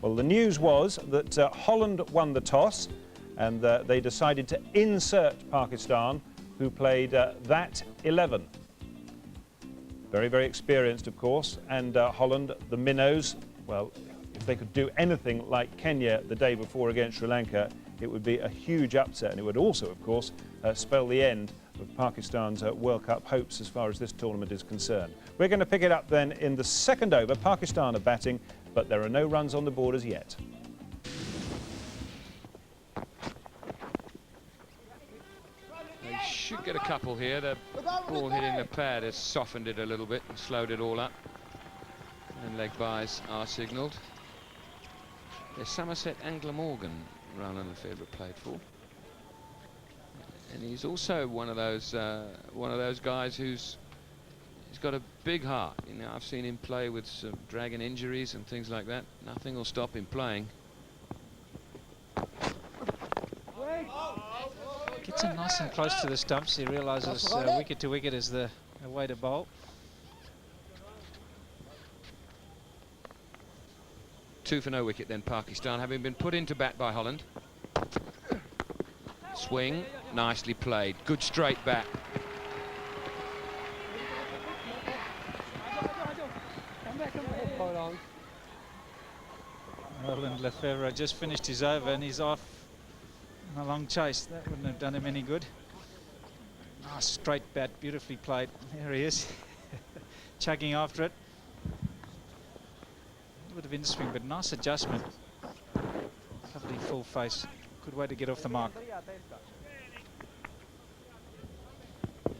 Well, the news was that Holland won the toss and they decided to insert Pakistan, who played that 11. Very, very experienced, of course, and Holland, the minnows, well, if they could do anything like Kenya the day before against Sri Lanka, it would be a huge upset, and it would also, of course, spell the end of Pakistan's World Cup hopes as far as this tournament is concerned. We're going to pick it up then in the second over. Pakistan are batting, but there are no runs on the board as yet. They should get a couple here. The ball hitting the pad has softened it a little bit and slowed it all up. And leg byes are signalled. There's Somerset Angler Morgan, Roland Lefebvre played for. And he's also one of those guys he's got a big heart. You know, I've seen him play with some dragon injuries and things like that. Nothing will stop him playing. Gets him nice and close to the stumps. He realises wicket to wicket is the way to bowl. Two for no wicket then, Pakistan, having been put into bat by Holland. Swing, nicely played. Good straight bat. Roland Lefebvre just finished his over and he's off on a long chase. That wouldn't have done him any good. Nice straight bat, beautifully played. There he is, chugging after it. A bit of in swing, but nice adjustment. Lovely full face. Good way to get off the mark.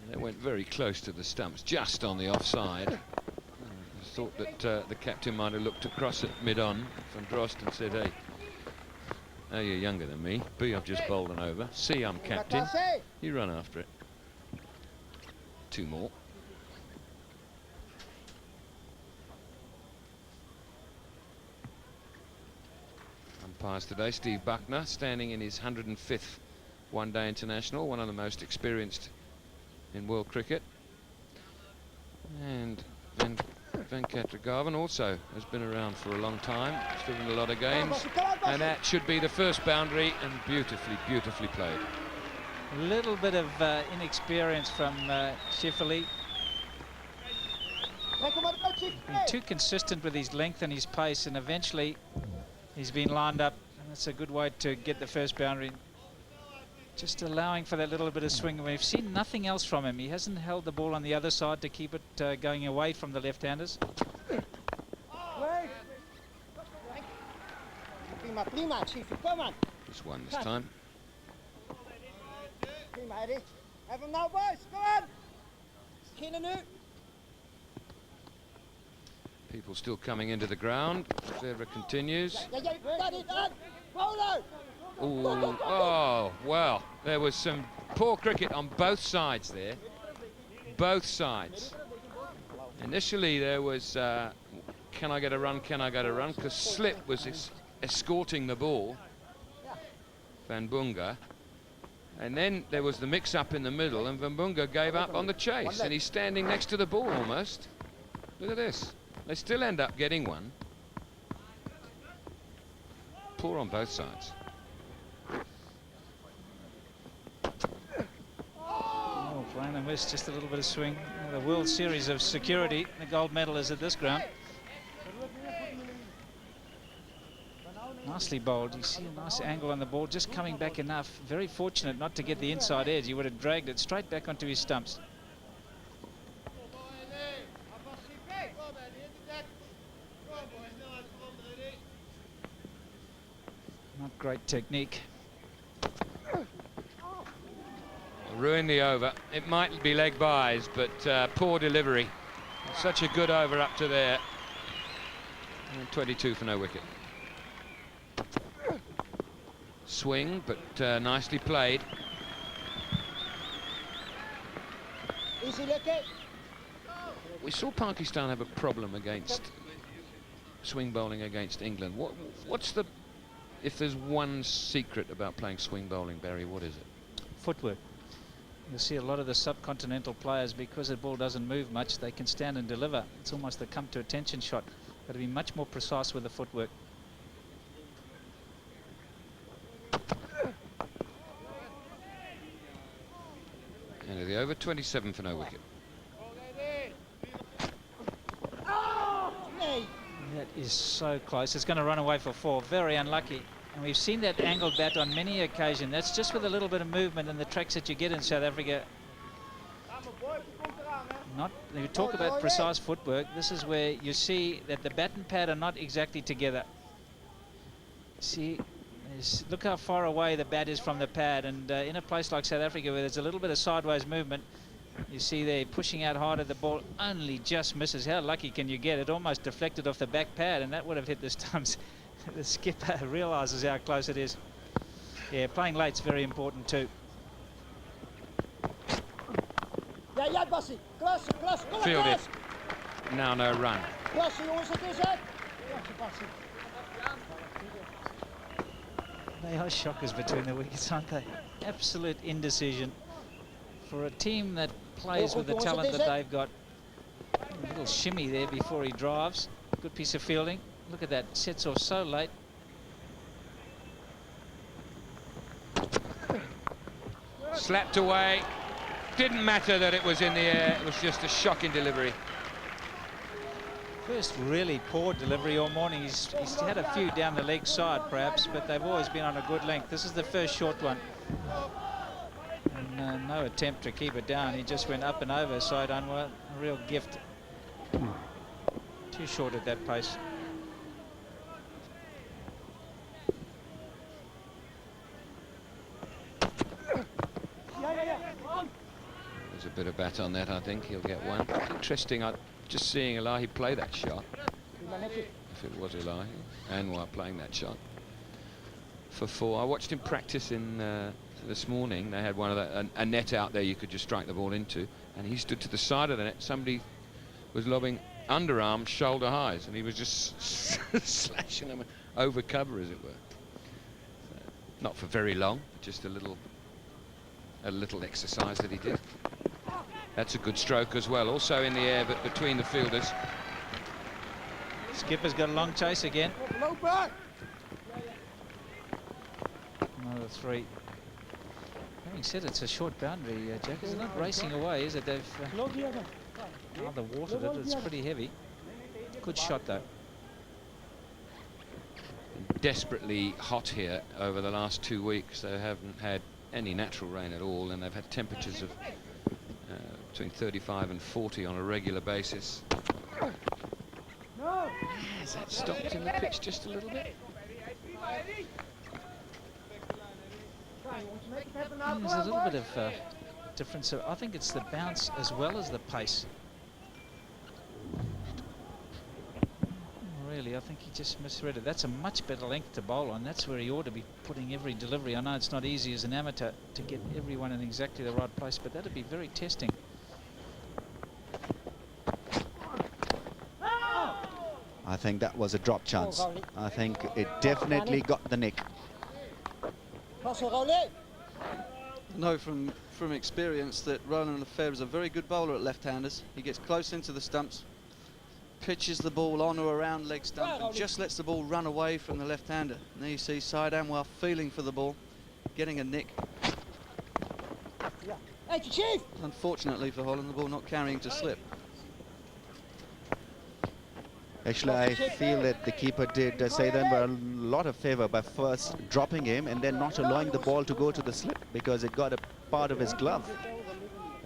That went very close to the stumps, just on the offside. I thought that the captain might have looked across at mid-on from Drost and said, hey, oh, you're younger than me. B, I've just bowled an over. C, I'm captain. You run after it. Two more. Umpires today, Steve Buckner, standing in his 105th one-day international, one of the most experienced in world cricket. And Venkat Raghavan also has been around for a long time, stood in a lot of games, and that should be the first boundary, and beautifully, beautifully played. A little bit of inexperience from Shifley. Been too consistent with his length and his pace, and eventually he's been lined up, and that's a good way to get the first boundary. Just allowing for that little bit of swing. We've seen nothing else from him. He hasn't held the ball on the other side to keep it going away from the left-handers. Just one this time. People still coming into the ground. Lefebvre continues. Ooh, oh, well, there was some poor cricket on both sides there. Both sides. Initially there was, can I get a run, can I get a run? Because Slip was escorting the ball, Van Bunga. And then there was the mix-up in the middle, and Van Bunga gave up on the chase, and he's standing next to the ball almost. Look at this. They still end up getting one. Poor on both sides. Oh, playing and miss, just a little bit of swing. The World Series of security, the gold medal is at this ground. Nicely bowled. You see a nice angle on the ball, just coming back enough. Very fortunate not to get the inside edge. He would have dragged it straight back onto his stumps. Not great technique. Ruined the over. It might be leg byes, but poor delivery. Such a good over up to there. And 22 for no wicket. Swing, but nicely played. We saw Pakistan have a problem against swing bowling against England. What's the, if there's one secret about playing swing bowling, Barry, what is it? Footwork. You'll see a lot of the subcontinental players, because the ball doesn't move much, they can stand and deliver. It's almost the come to attention shot. Got to be much more precise with the footwork. over, 27 for no wicket. That is so close. It's going to run away for 4. Very unlucky. And we've seen that angled bat on many occasions. That's just with a little bit of movement and the tracks that you get in South Africa. You talk about precise footwork. This is where you see that the bat and pad are not exactly together. See, look how far away the bat is from the pad, and in a place like South Africa where there's a little bit of sideways movement, you see they're pushing out harder. The ball only just misses. How lucky can you get? It almost deflected off the back pad, and that would have hit the stumps. The skipper realises how close it is. Yeah, playing late's very important too. Field it. Now no run. They are shockers between the wickets, aren't they? Absolute indecision. For a team that plays with the talent that they've got. A little shimmy there before he drives. Good piece of fielding. Look at that, sets off so late. Slapped away. Didn't matter that it was in the air, it was just a shocking delivery. First really poor delivery all morning. He's had a few down the leg side perhaps, but they've always been on a good length. This is the first short one. And no attempt to keep it down. He just went up and over side Anwar. A real gift. Too short at that pace. There's a bit of bat on that, I think. He'll get one. Interesting, just seeing Elahi play that shot. If it was Elahi, Anwar playing that shot for 4. I watched him practice in this morning. They had one of a net out there you could just strike the ball into, and he stood to the side of the net. Somebody was lobbing underarm, shoulder highs, and he was just slashing them over cover, as it were. So, not for very long, just a little exercise that he did. That's a good stroke as well, also in the air, but between the fielders. Skipper's got a long chase again. Another 3. Having said it's a short boundary, Jack, it's not racing away, is it? They've rather watered it. It's pretty heavy. Good shot, though. Desperately hot here over the last 2 weeks. They haven't had any natural rain at all, and they've had temperatures of between 35 and 40 on a regular basis. Has that stopped in the pitch just a little bit? There's a little bit of difference. I think it's the bounce as well as the pace. Really, I think he just misread it. That's a much better length to bowl on. That's where he ought to be putting every delivery. I know it's not easy as an amateur to get everyone in exactly the right place, but that'd be very testing. I think that was a drop chance. I think it definitely got the nick. Know from experience that Roland Lefebvre is a very good bowler at left-handers. He gets close into the stumps, pitches the ball on or around leg stump, and just lets the ball run away from the left-hander. And there you see Syed Anwar feeling for the ball, getting a nick. Unfortunately for Holland, the ball not carrying to slip. Actually, I feel that the keeper did say them a lot of favour by first dropping him and then not allowing the ball to go to the slip, because it got a part of his glove,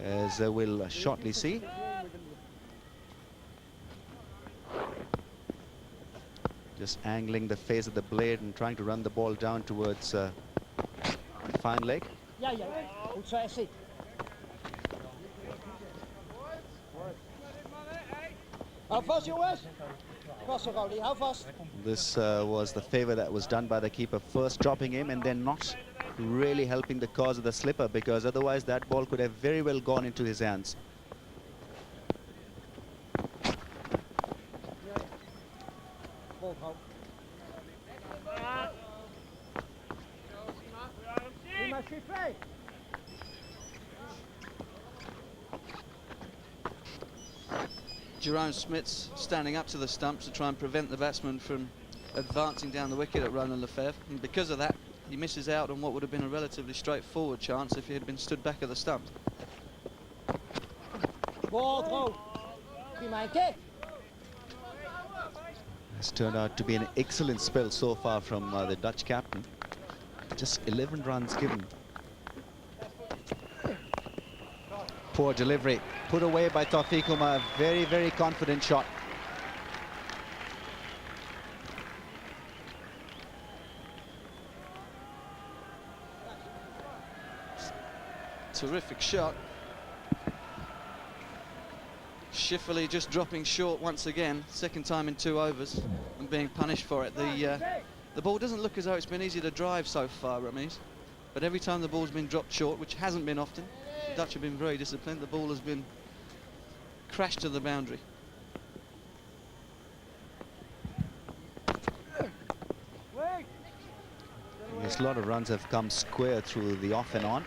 as we'll shortly see. Just angling the face of the blade and trying to run the ball down towards fine leg. This was the favour that was done by the keeper, first dropping him and then not really helping the cause of the slipper, because otherwise that ball could have very well gone into his hands. Jerome Smith's standing up to the stumps to try and prevent the batsman from advancing down the wicket at Roland Lefebvre, and because of that he misses out on what would have been a relatively straightforward chance if he had been stood back at the stumps. It's turned out to be an excellent spell so far from the Dutch captain. Just 11 runs given. Poor delivery. Put away by Tawfiq Umar. Very, very confident shot. Terrific shot. Schifferle just dropping short once again, second time in 2 overs, and being punished for it. The ball doesn't look as though it's been easy to drive so far, Ramiz, but every time the ball's been dropped short, which hasn't been often, the Dutch have been very disciplined, the ball has been crashed to the boundary. Yes, a lot of runs have come square through the off and on.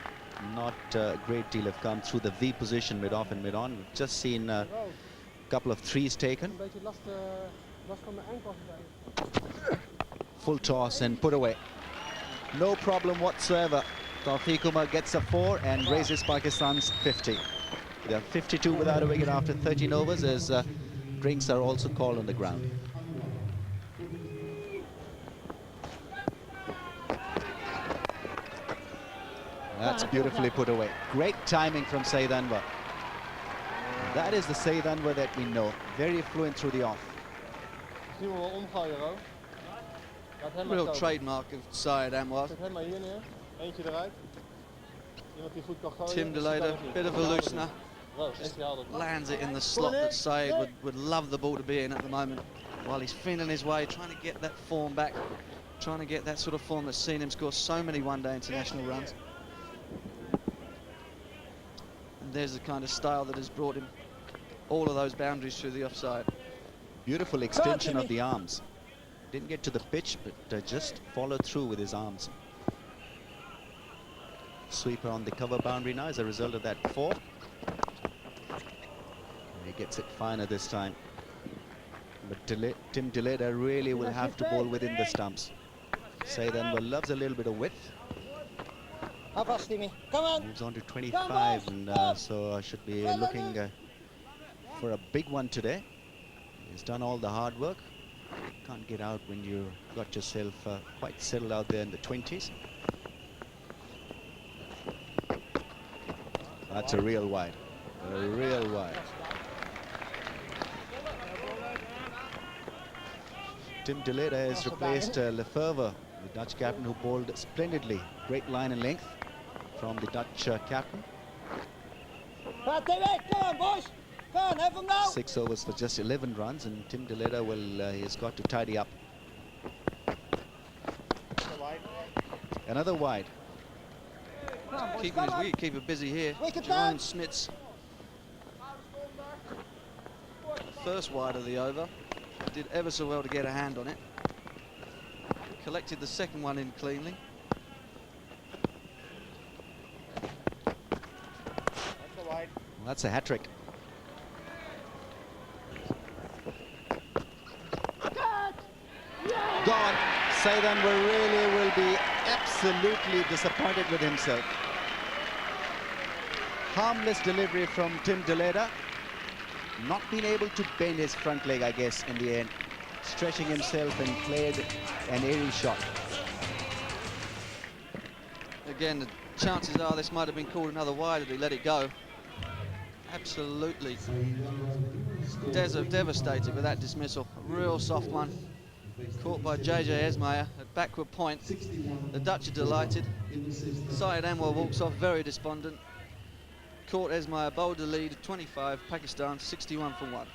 Not a great deal have come through the V position mid-off and mid-on. We've just seen a couple of threes taken. Full toss and put away. No problem whatsoever. Tawfiq Umar gets a 4 and raises Pakistan's 50. They are 52 without a wicket after 13 overs as drinks are also called on the ground. That's beautifully put away. Great timing from Saeed Anwar. That is the Saeed Anwar that we know. Very fluent through the off. Real trademark of Saeed Anwar. Tim DeLader, bit of a loosener. Just lands it in the slot that Saeed would love the ball to be in at the moment. While he's feeling his way, trying to get that form back. Trying to get that sort of form that's seen him score so many one-day international runs. There's the kind of style that has brought him all of those boundaries through the offside. Beautiful extension of the arms. Didn't get to the pitch, but just followed through with his arms. Sweeper on the cover boundary now as a result of that 4. And he gets it finer this time. But Tim DeLader really will have to bowl within the stumps. Saeed Anwar loves a little bit of width. Moves on to 25, and so I should be looking for a big one today. He's done all the hard work. Can't get out when you got yourself quite settled out there in the 20s. That's a real wide. A real wide. Tim DeLader has replaced Lefevre, the Dutch captain, who bowled splendidly. Great line and length from the Dutch captain. 6 overs for just 11 runs, and Tim DeLader will he's got to tidy up. Another wide. Keeping his wicketkeeper busy here. Jerome Smits. First wide of the over. Did ever so well to get a hand on it. Collected the second one in cleanly. Well, that's a hat-trick. Gone. Saeed Anwar really will be absolutely disappointed with himself. Harmless delivery from Tim DeLader. Not being able to bend his front leg, I guess, in the end. Stretching himself and played an airy shot. Again, the chances are this might have been called another wide if he let it go. Absolutely devastated with that dismissal. A real soft one. Caught by JJ Esmayer at backward point. The Dutch are delighted. Saeed Anwar walks off very despondent. Caught Esmayer, bowled the lead at 25, Pakistan 61 for 1.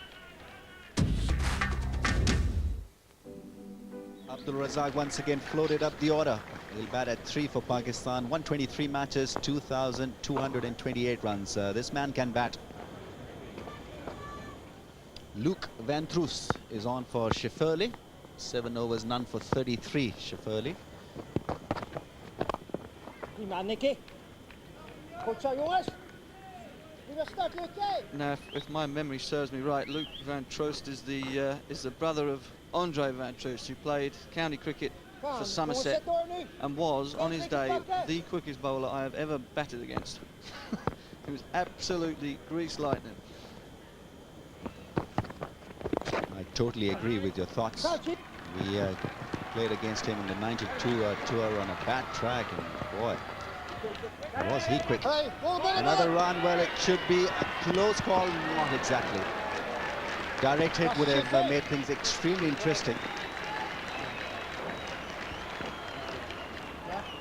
Abdul Razak once again floated up the order. He'll bat at 3 for Pakistan. 123 matches, 2,228 runs. This man can bat. Luke Van Troos is on for Schifferle. 7 overs, none for 33, Schifferle. Now, if my memory serves me right, Luke Van Troost is the brother of Andre Van Troost, who played county cricket for Somerset and was, on his day, the quickest bowler I have ever batted against. He was absolutely grease lightning. totally agree with your thoughts. We played against him in the 92 tour on a bad track, and boy, was he quick. Another run, well, it should be a close call, not exactly. Direct hit would have made things extremely interesting.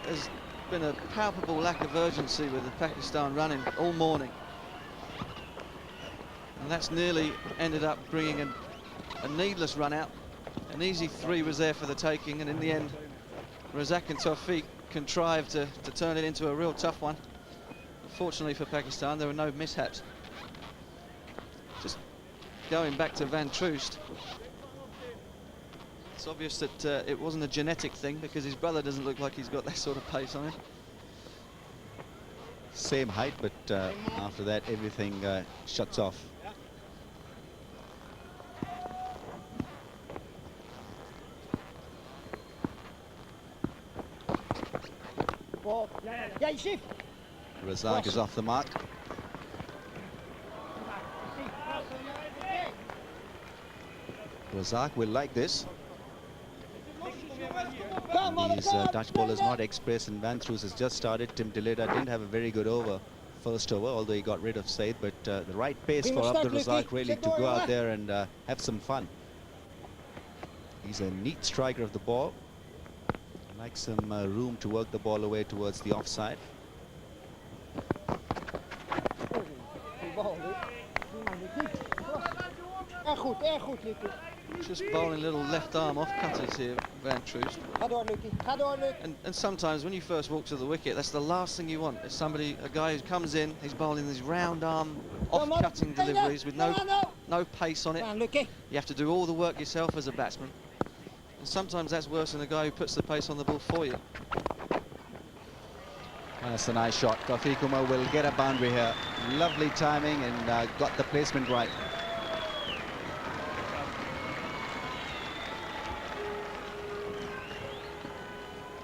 There's been a palpable lack of urgency with the Pakistan running all morning. And that's nearly ended up bringing a needless run out. An easy 3 was there for the taking, and in the end, Razak and Tawfiq contrived to turn it into a real tough one. Fortunately for Pakistan, there were no mishaps. Just going back to Van Troost, it's obvious that it wasn't a genetic thing, because his brother doesn't look like he's got that sort of pace on him. Same height, but after that, everything shuts off. Razak is off the mark. Razak will like this. These Dutch bowlers not express, and Van Troost has just started. Tim Deleda didn't have a very good first over, although he got rid of Said, but the right pace for Abdul Razak really to go out there and have some fun. He's a neat striker of the ball. Likes some room to work the ball away towards the offside. Just bowling little left arm off cutters here, Van Troost. And sometimes when you first walk to the wicket, that's the last thing you want. Is a guy who comes in, he's bowling these round arm off cutting deliveries with no pace on it. You have to do all the work yourself as a batsman. And sometimes that's worse than a guy who puts the pace on the ball for you. That's a nice shot. Tawfiq Umar will get a boundary here. Lovely timing, and got the placement right.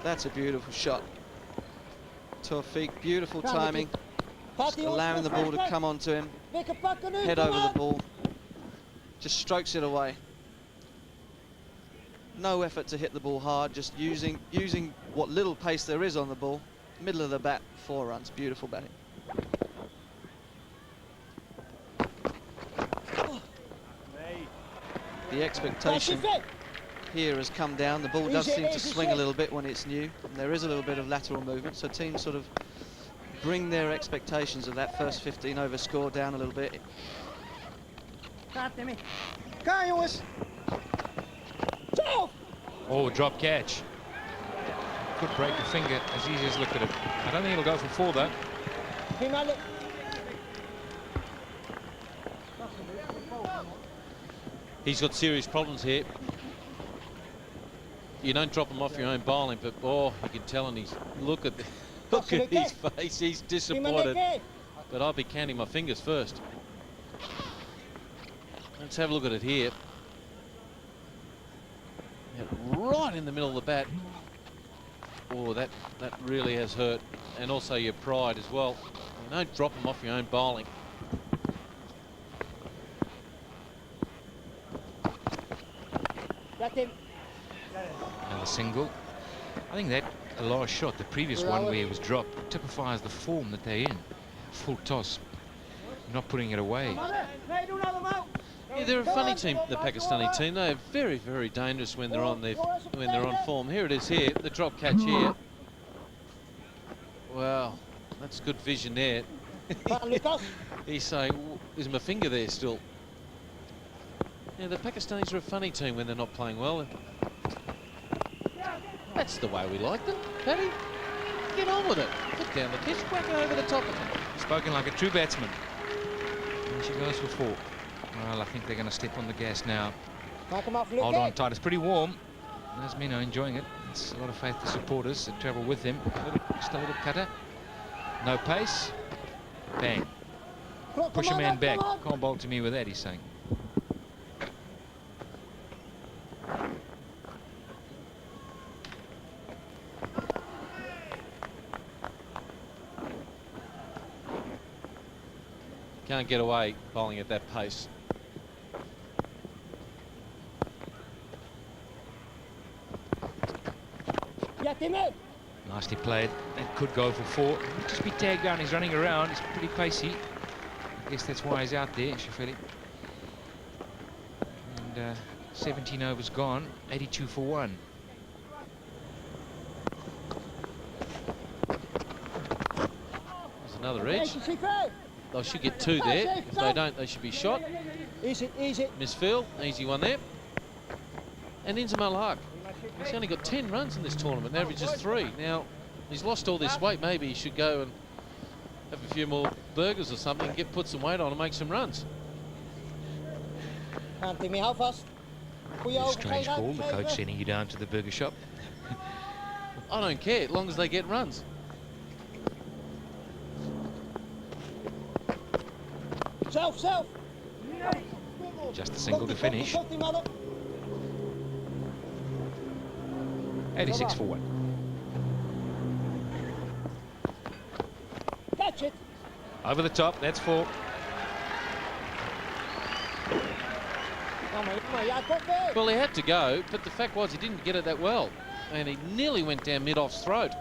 That's a beautiful shot. Tawfiq, beautiful timing. Just allowing the ball to come onto him. Head over the ball. Just strokes it away. No effort to hit the ball hard, just using what little pace there is on the ball. Middle of the bat, 4 runs. Beautiful batting. The expectation here has come down. The ball does seem to swing a little bit when it's new, and there is a little bit of lateral movement, so teams sort of bring their expectations of that first 15 over score down a little bit. Oh, drop catch. Could break a finger as easy as look at it. I don't think it'll go for 4 though. He's got serious problems here. You don't drop him off your own bowling, but oh, you can tell, and look at his face. He's disappointed. But I'll be counting my fingers first. Let's have a look at it here. Yeah, right in the middle of the bat. Oh, that really has hurt, and also your pride as well. You don't drop him off your own bowling. Another single. I think that last shot, the previous one where it was dropped, typifies the form that they're in. Full toss, not putting it away. Yeah, they're a funny team, the Pakistani team. They're very, very dangerous when they're on form. Here it is here, the drop catch here. Wow, that's good vision there. He's saying, is my finger there still? Yeah, the Pakistanis are a funny team when they're not playing well. That's the way we like them, Paddy. Get on with it. Get down the pitch, whack it over the top of it. Spoken like a true batsman. And she goes for 4. Well, I think they're going to step on the gas now. Hold on tight. It's pretty warm. There's Mino enjoying it. It's a lot of faith to supporters that travel with him. Just a little cutter. No pace. Bang. Push a man back. Can't bowl to me with that, he's saying. Can't get away bowling at that pace. Nicely played. That could go for 4. He'll just be tagged down. He's running around. He's pretty pacey. I guess that's why he's out there, Shafeli. And 17 overs gone. 82 for 1. There's another edge. They should get 2 there. If they don't, they should be shot. Misfield, easy one there. And Inzamam Al-Haq. He's only got 10 runs in this tournament, averages 3. Now, he's lost all this weight. Maybe he should go and have a few more burgers or something and put some weight on and make some runs. Strange call, the coach sending you down to the burger shop. I don't care, as long as they get runs. Self. Just a single to finish. 86 for 1. Catch it. Over the top, that's 4. Well, he had to go, but the fact was he didn't get it that well. And he nearly went down mid-off's throat.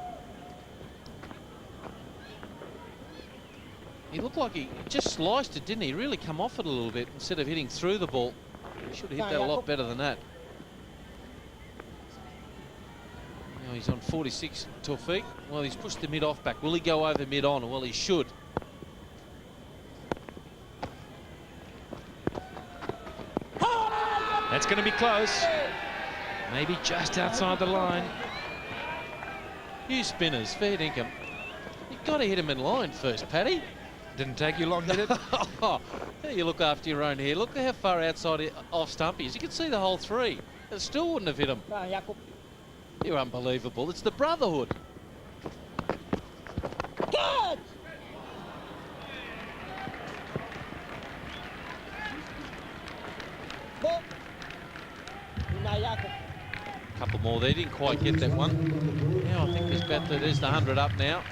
He looked like he just sliced it, didn't he? Really come off it a little bit instead of hitting through the ball. He should have hit that a lot better than that. Now he's on 46, Tawfiq. Well, he's pushed the mid-off back. Will he go over mid-on? Well, he should. That's going to be close. Maybe just outside the line. You spinners, fair dinkum. You've got to hit him in line first, Paddy. Didn't take you long, did it? You look after your own here. Look how far outside off stump he is. You can see the whole 3. It still wouldn't have hit him. You're unbelievable. It's the brotherhood. Good. Couple more there. Didn't quite get that one. Now I think there's the 100 up now.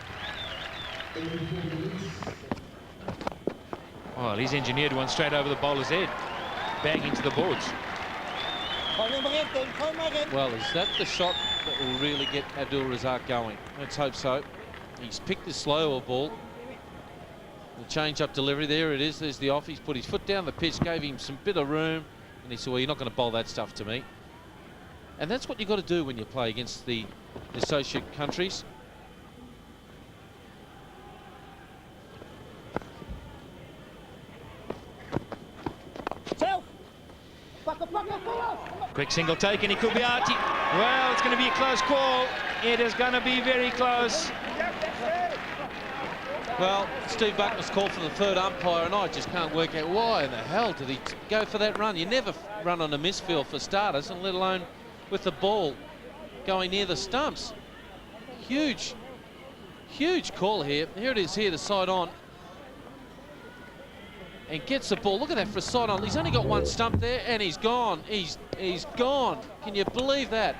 Well, he's engineered one straight over the bowler's head. Bang into the boards. Well, is that the shot that will really get Abdul Razak going? Let's hope so. He's picked the slower ball. The change-up delivery, there it is. There's the off. He's put his foot down the pitch, gave him some bit of room, and he said, well, you're not going to bowl that stuff to me. And that's what you've got to do when you play against the associate countries. Quick single taken, he could be out. Well, it's going to be a close call. It is going to be very close. Well, Steve Buckner's called for the 3rd umpire, and I just can't work out why in the hell did he go for that run. You never run on a misfield for starters, and let alone with the ball going near the stumps. Huge call here. Here it is here, the side on. And gets the ball. Look at that for a side on. He's only got 1 stump there, and he's gone. He's gone. Can you believe that?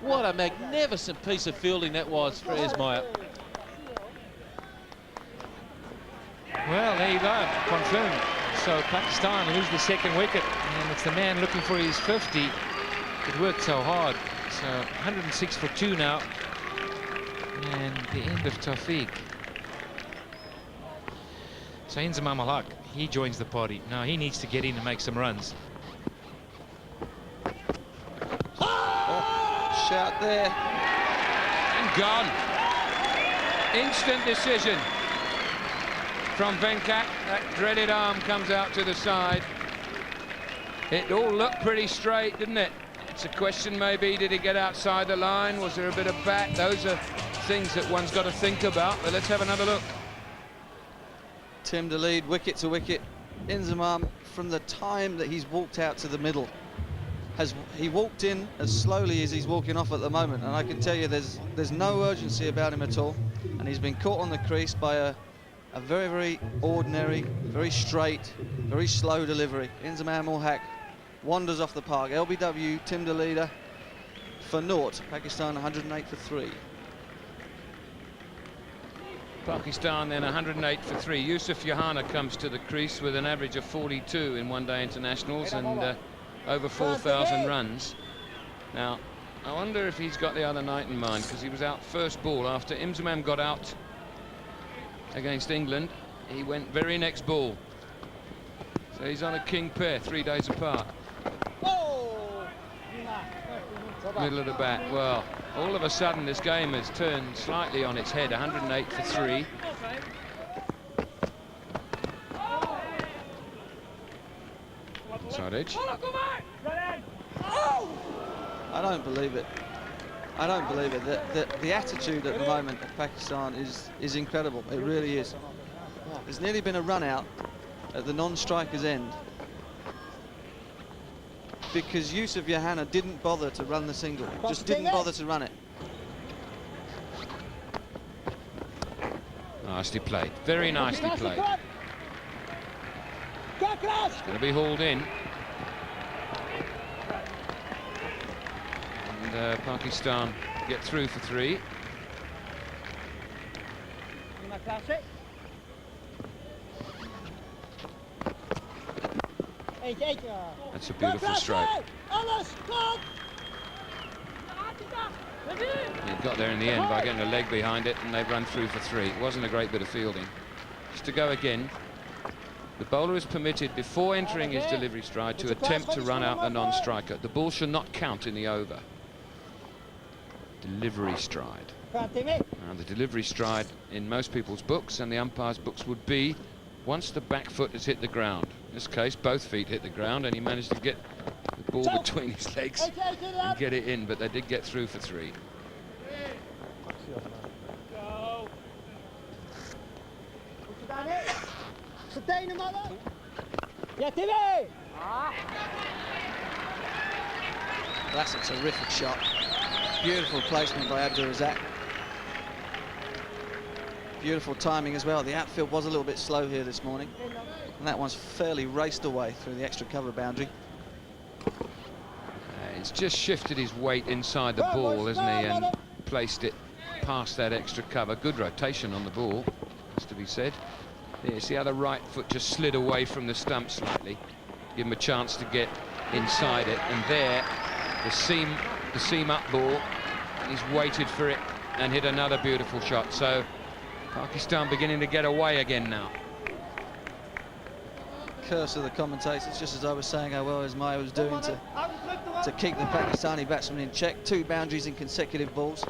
What a magnificent piece of fielding that was for Esmail. Well, there you go, confirmed. So Pakistan lose the 2nd wicket, and it's the man looking for his 50. It worked so hard. So 106 for 2 now, and the end of Tawfiq. So Inzamam Al-Haq, he joins the party. Now he needs to get in and make some runs. Oh, shout there. And gone. Instant decision from Venkat. That dreaded arm comes out to the side. It all looked pretty straight, didn't it? It's a question maybe, did it get outside the line? Was there a bit of bat? Those are things that one's got to think about, but let's have another look. Tim to lead, wicket to wicket. Inzamam, from the time that he's walked out to the middle, he walked in as slowly as he's walking off at the moment, and I can tell you there's no urgency about him at all, and he's been caught on the crease by a very, very ordinary, very straight, very slow delivery. Inzamam Al-Haq wanders off the park. LBW, Tim de leader for naught. Pakistan 108 for 3. Pakistan then 108 for 3. Yusuf Yohana comes to the crease with an average of 42 in one-day internationals and over 4,000 runs. Now, I wonder if he's got the other night in mind, because he was out first ball after Imzamam got out against England. He went very next ball. So he's on a king pair, 3 days apart. Middle of the bat. Well, all of a sudden this game has turned slightly on its head. 108 for 3. Side edge. I don't believe it. I don't believe it. The attitude at the moment of Pakistan is incredible. It really is. There's nearly been a run out at the non-striker's end because Yusuf Yohanna didn't bother to run the single. Just didn't bother to run it. Nicely played. Very nicely played. It's going to be hauled in. And Pakistan get through for 3. That's a beautiful strike. He got there in the end by getting a leg behind it, and they've run through for 3. It wasn't a great bit of fielding. Just to go again. The bowler is permitted, before entering his delivery stride, to attempt to run out the non-striker. The ball should not count in the over. Delivery stride. Now, the delivery stride in most people's books and the umpire's books would be once the back foot has hit the ground. In this case, both feet hit the ground, and he managed to get the ball between his legs and get it in, but they did get through for 3. That's a terrific shot. Beautiful placement by Abdul Razak. Beautiful timing as well. The outfield was a little bit slow here this morning, and that one's fairly raced away through the extra cover boundary. He's just shifted his weight inside the ball, hasn't he, and placed it past that extra cover. Good rotation on the ball, has to be said. You see how the right foot just slid away from the stump slightly, give him a chance to get inside it, and there the seam up ball, and he's waited for it and hit another beautiful shot. So Pakistan beginning to get away again now. Curse of the commentators, just as I was saying how well Ismail was doing to keep the Pakistani batsmen in check. 2 boundaries in consecutive balls.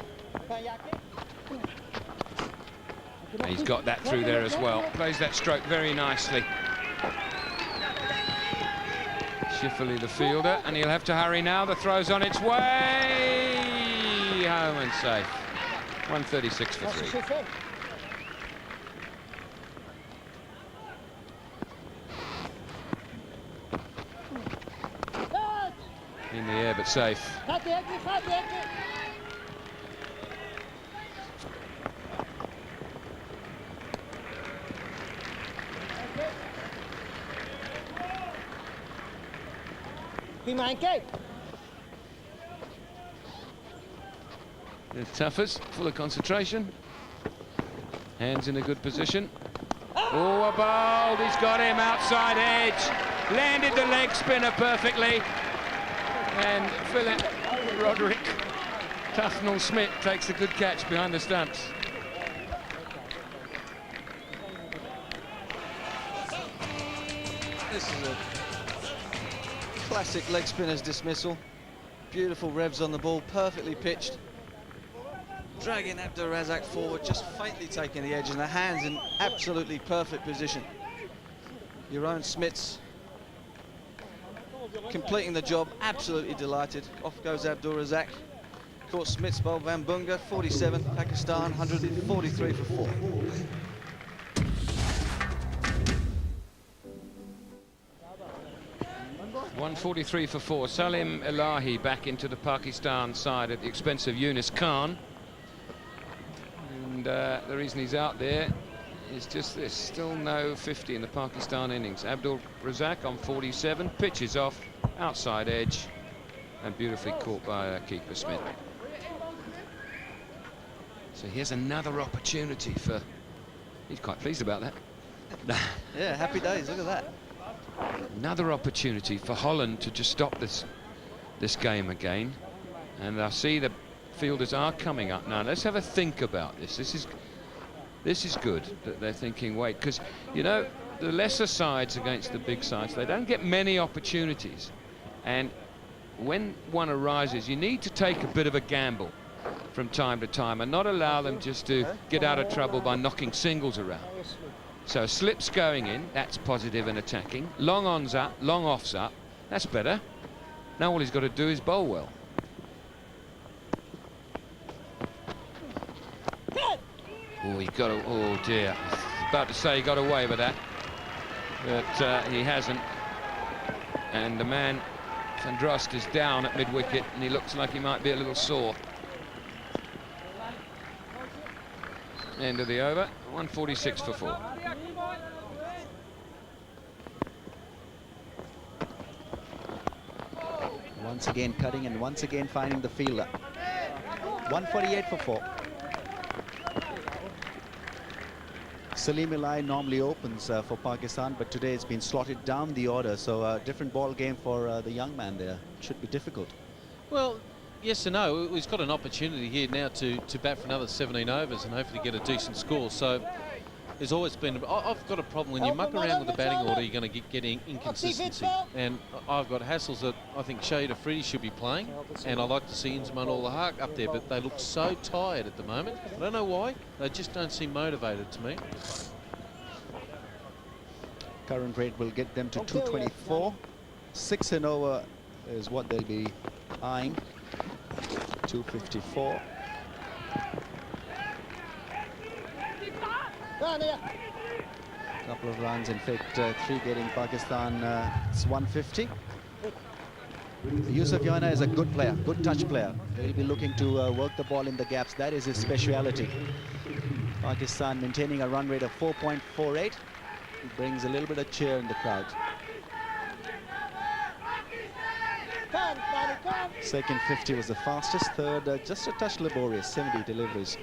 And he's got that through there as well. Plays that stroke very nicely. Schifferly the fielder, and he'll have to hurry now. The throw's on its way. Home and safe. 136 for 3. In the air, but safe. The Tuffers, full of concentration. Hands in a good position. Oh, a bowled. He's got him outside edge. Landed the leg spinner perfectly. And Philip Roderick Tufnell-Smith takes a good catch behind the stumps. This is a classic leg spinner's dismissal. Beautiful revs on the ball, perfectly pitched. Dragging Abdul Razak forward, just faintly taking the edge, and the hands in absolutely perfect position. Your own Smits completing the job, absolutely delighted. Off goes Abdul Razak. Caught Smits bowled Van Bunga, 47, Pakistan 143 for 4. .143 for 4. Salim Elahi back into the Pakistan side at the expense of Yunus Khan. And the reason he's out there is just this. Still no 50 in the Pakistan innings. Abdul Razak on 47. Pitches off, outside edge, and beautifully caught by keeper Smith. So here's another opportunity for... He's quite pleased about that. Yeah, happy days, look at that. Another opportunity for Holland to just stop this game again. And I see the fielders are coming up now. Let's have a think about this. This is good that they're thinking, wait, because, you know, the lesser sides against the big sides, they don't get many opportunities. And when one arises, you need to take a bit of a gamble from time to time and not allow them just to get out of trouble by knocking singles around. So slips going in, that's positive and attacking. Long ons up, long offs up, that's better. Now all he's got to do is bowl well. Oh, he got a, oh dear. I was about to say he got away with that, but he hasn't. And the man, Sandrost, is down at mid-wicket, and he looks like he might be a little sore. End of the over, 146 for 4. Once again cutting and once again finding the fielder. 148 for 4. Salim Ilai normally opens for Pakistan, but today it's been slotted down the order, so a different ball game for the young man there. Should be difficult. Well, yes and no. He's got an opportunity here now to bat for another 17 overs and hopefully get a decent score. So there's always been, I've got a problem when you muck around with the batting order, you're going to get getting inconsistency. And I've got hassles that I think Shahid Afridi should be playing, and I like to see Inzamam ul-Haq up there, but they look so tired at the moment. I don't know why. They just don't seem motivated to me. Current rate will get them to 224. 6 and over is what they'll be eyeing. 254. Couple of runs, in fact 3 getting Pakistan, it's 150. Yusuf Yana is a good player, good touch player. He'll be looking to work the ball in the gaps. That is his speciality. Pakistan maintaining a run rate of 4.48. It brings a little bit of cheer in the crowd. Second 50 was the fastest. Third just a touch laborious, 70 deliveries.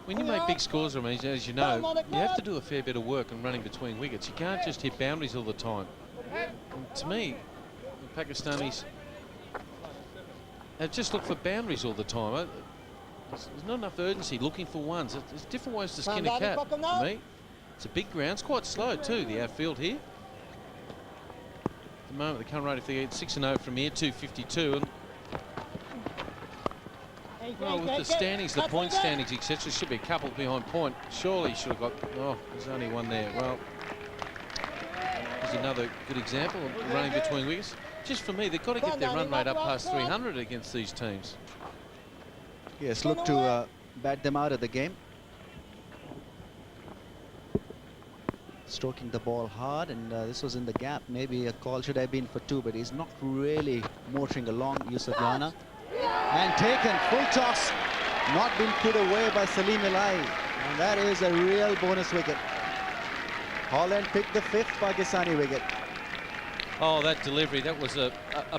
When you make big scores, Ramesh, as you know, you have to do a fair bit of work and running between wickets. You can't just hit boundaries all the time. And to me, the Pakistanis have just looked for boundaries all the time. There's not enough urgency looking for ones. There's different ways to skin a cat, to me. It's a big ground. It's quite slow, too, the outfield here. At the moment, the current rate, if they get 6 and 0 from here, 252. And well, with the standings, the point standings, etc., should be a couple behind point. Surely should have got, oh, there's only one there. Well, there's another good example of running between wickets. Just for me, they've got to get their run rate up past 300 against these teams. Yes, look to bat them out of the game. Stroking the ball hard, and this was in the gap. Maybe a call should have been for 2, but he's not really motoring along, Yusuf Yana. And taken, full toss, not been put away by Salim Ilai. And that is a real bonus wicket. Holland picked the 5th Pakistani wicket. Oh, that delivery, that was a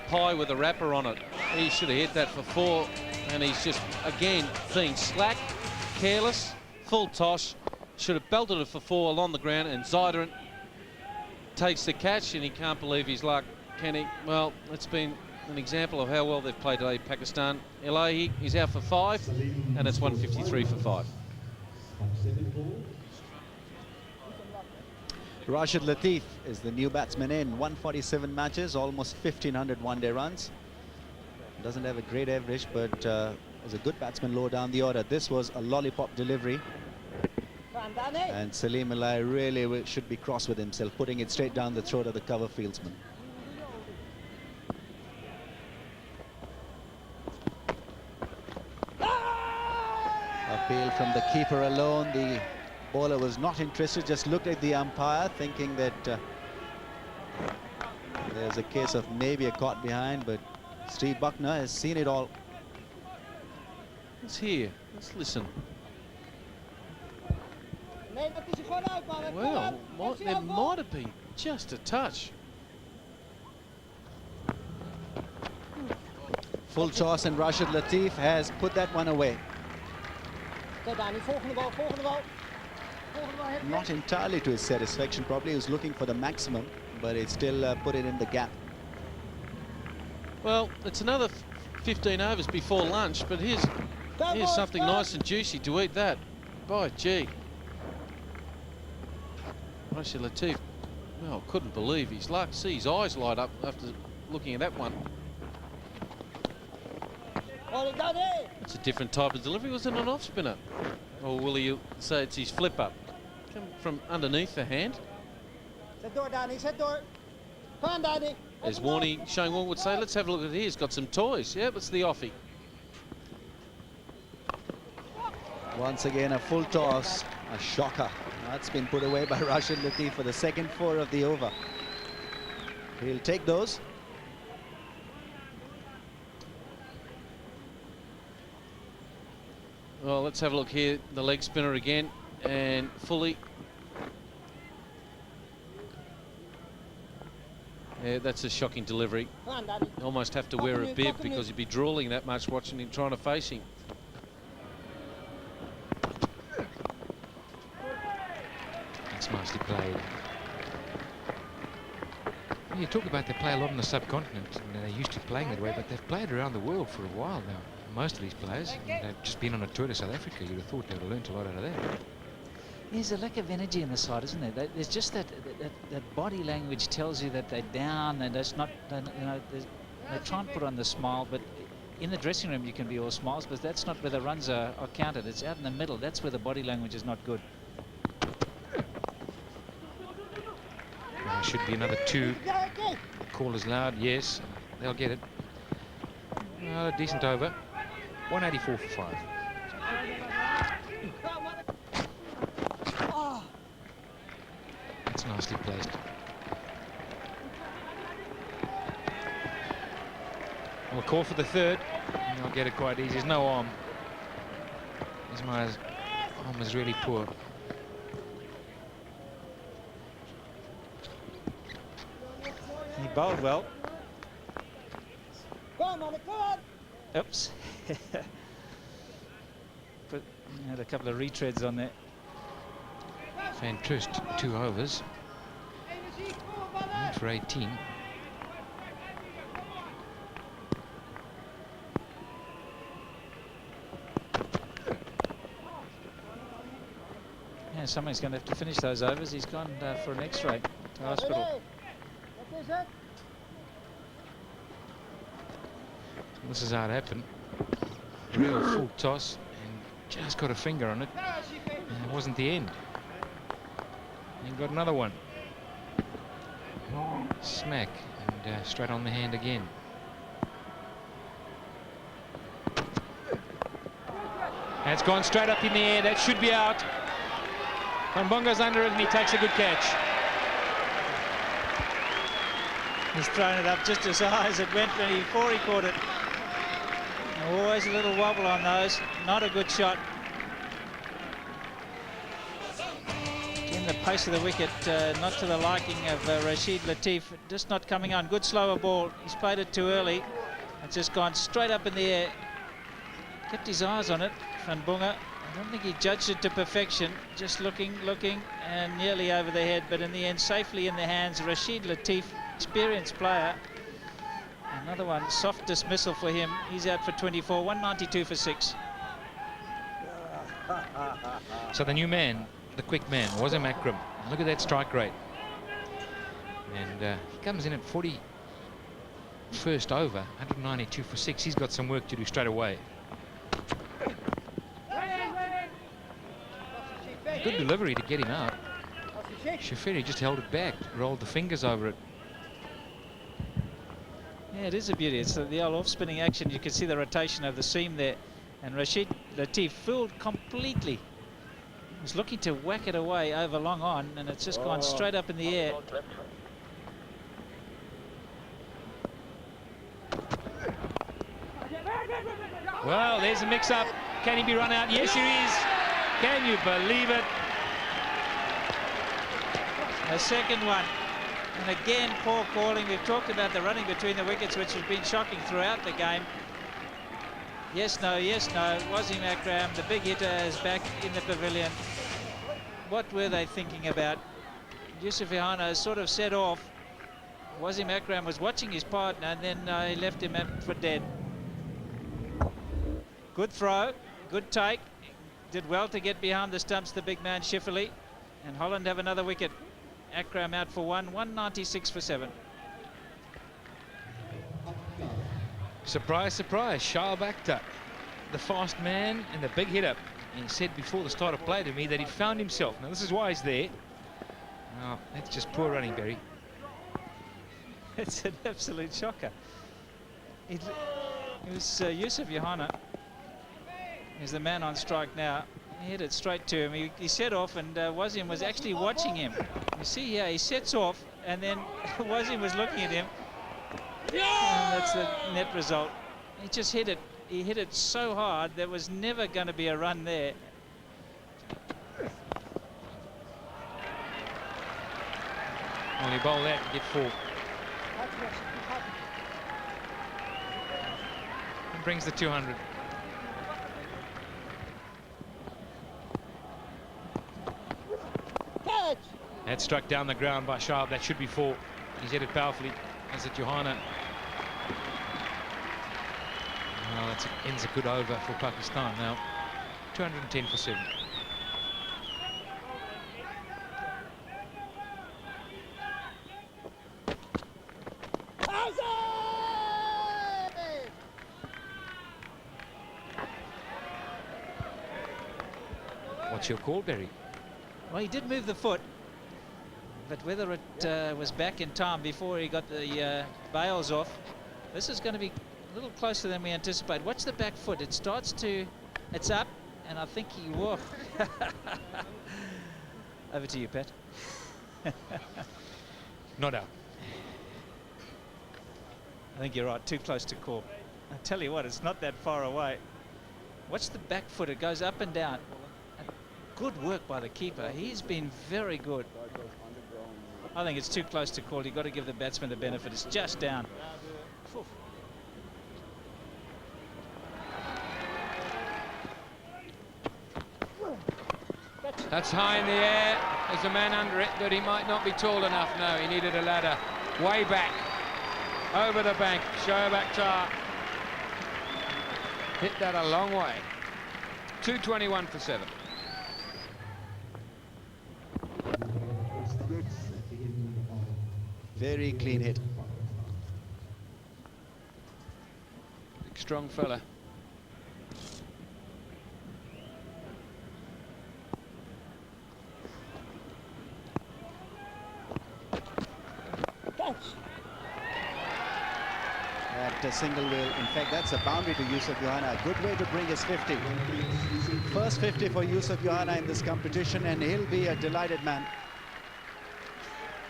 pie with a wrapper on it. He should have hit that for 4, and he's just, again, being slack, careless, full toss. Should have belted it for 4 along the ground, and Zaidaran takes the catch, and he can't believe his luck, can he? Well, it's been an example of how well they've played today, Pakistan. Elahi is out for 5, and it's 153 for 5. Rashid Latif is the new batsman in. 147 matches, almost 1,500 one-day runs. Doesn't have a great average, but is a good batsman low down the order. This was a lollipop delivery. And Salim Ilai really should be cross with himself, putting it straight down the throat of the cover fieldsman. Appeal from the keeper alone. The bowler was not interested, just looked at the umpire, thinking that there's a case of maybe a caught behind, but Steve Buckner has seen it all. It's here. Let's listen. Well, there might have been just a touch. Full toss, and Rashid Latif has put that one away. Not entirely to his satisfaction. Probably he was looking for the maximum, but it still put it in the gap. Well, it's another 15 overs before lunch, but here's something nice and juicy to eat that. By gee. Rashid Latif, well, couldn't believe his luck. See his eyes light up after looking at that one. It's a different type of delivery. Was it an off spinner? Or will you say it's his flip up? Come from underneath the hand. As Warney, Shane Warne would say, let's have a look at here. He's got some toys. Yeah, it's the offie. Once again, a full toss, a shocker. That's been put away by Rashid Latif for the second 4 of the over. He'll take those. Well, let's have a look here. The leg spinner again, and fully. Yeah, that's a shocking delivery. You almost have to wear a bib because you'd be drooling that much watching him trying to face him. That's nicely played. You talk about they play a lot on the subcontinent, and they're used to playing that way, but they've played around the world for a while now. Most of these players, and they've just been on a tour to South Africa. You'd have thought they would have learnt a lot out of that. There's a lack of energy in the side, isn't there? There's just that body language tells you that they're down, and that's not, you know, they try and put on the smile, but in the dressing room you can be all smiles, but that's not where the runs are counted. It's out in the middle. That's where the body language is not good. Should be another 2. Call is loud, yes, they'll get it. A decent over. 184 for 5. That's nicely placed. We'll call for the 3rd, and they'll get it quite easy. There's no arm. Ismail's arm is really poor. He bowled well. Oops. But had a couple of retreads on there. Van Troost, 2 overs. Went for 18. Yeah, somebody's going to have to finish those overs. He's gone for an X-ray to hospital. This is how it happened. Real full toss, and just got a finger on it. And it wasn't the end. And got another one. Smack, and straight on the hand again. And it's gone straight up in the air. That should be out. Van Bonga's under it, and he takes a good catch. He's thrown it up just as high as it went before he caught it. Always a little wobble on those. Not a good shot. Again, the pace of the wicket not to the liking of Rashid Latif. Just not coming on. Good slower ball. He's played it too early. It's just gone straight up in the air. Kept his eyes on it, Van Bonga. I don't think he judged it to perfection. Just looking, and nearly over the head. But in the end, safely in the hands. Rashid Latif, experienced player. Another one, soft dismissal for him. He's out for 24, 192 for 6. So the new man, the quick man, was a Makram. Look at that strike rate. And he comes in at 41st over, 192 for 6. He's got some work to do straight away. Good delivery to get him out. Shafiri just held it back, rolled the fingers over it. Yeah, it is a beauty. It's the old off-spinning action. You can see the rotation of the seam there. And Rashid Latif fooled completely. He was looking to whack it away over long on, and it's just gone straight up in the air. Well, there's a mix-up. Can he be run out? Yes, he is. Can you believe it? A second one. And again, poor calling. We've talked about the running between the wickets, which has been shocking throughout the game. Yes, no, yes, no. Wasim Akram, the big hitter, is back in the pavilion. what were they thinking about? Yusuf Yohana sort of set off. Wasim Akram was watching his partner, and then he left him for dead. Good throw, good take. Did well to get behind the stumps, the big man Schifferle. And Holland have another wicket. Akram out for 196 for 7. Surprise, surprise, Shah Akhtar, the fast man and the big hitter. He said before the start of play to me that he'd found himself. Now this is why he's there. Oh, that's just poor running, Barry. It's an absolute shocker. It was Yusuf Yohana. He's the man on strike now. He hit it straight to him. He set off, and Wasim was actually watching him. You see here, he sets off, and then Wasim was looking at him. And that's the net result. He just hit it. He hit it so hard, there was never going to be a run there. Only bowl that, get 4. And brings the 200. Catch! That's struck down the ground by Shah. That should be 4. He's hit it powerfully. As it Johanna. Well, that ends a good over for Pakistan now. 210 for 7. What's your call, Barry? Well, he did move the foot, but whether it was back in time before he got the bails off, this is going to be a little closer than we anticipate. Watch the back foot. It starts to, it's up, and I think he will. Over to you, Pat. Not out. I think you're right, too close to call. I tell you what, it's not that far away. Watch the back foot, it goes up and down. Good work by the keeper. He's been very good. I think it's too close to call. You've got to give the batsman the benefit. It's just down. Oof. That's high in the air. There's a man under it, but he might not be tall enough. No, he needed a ladder. Way back. Over the bank. Shoaib Akhtar hit that a long way. 221 for 7. Very clean hit. Big strong fella. That single will, in fact, that's a boundary to Yusuf Yohana. A good way to bring his 50. First 50 for Yusuf Yohana in this competition, and he'll be a delighted man.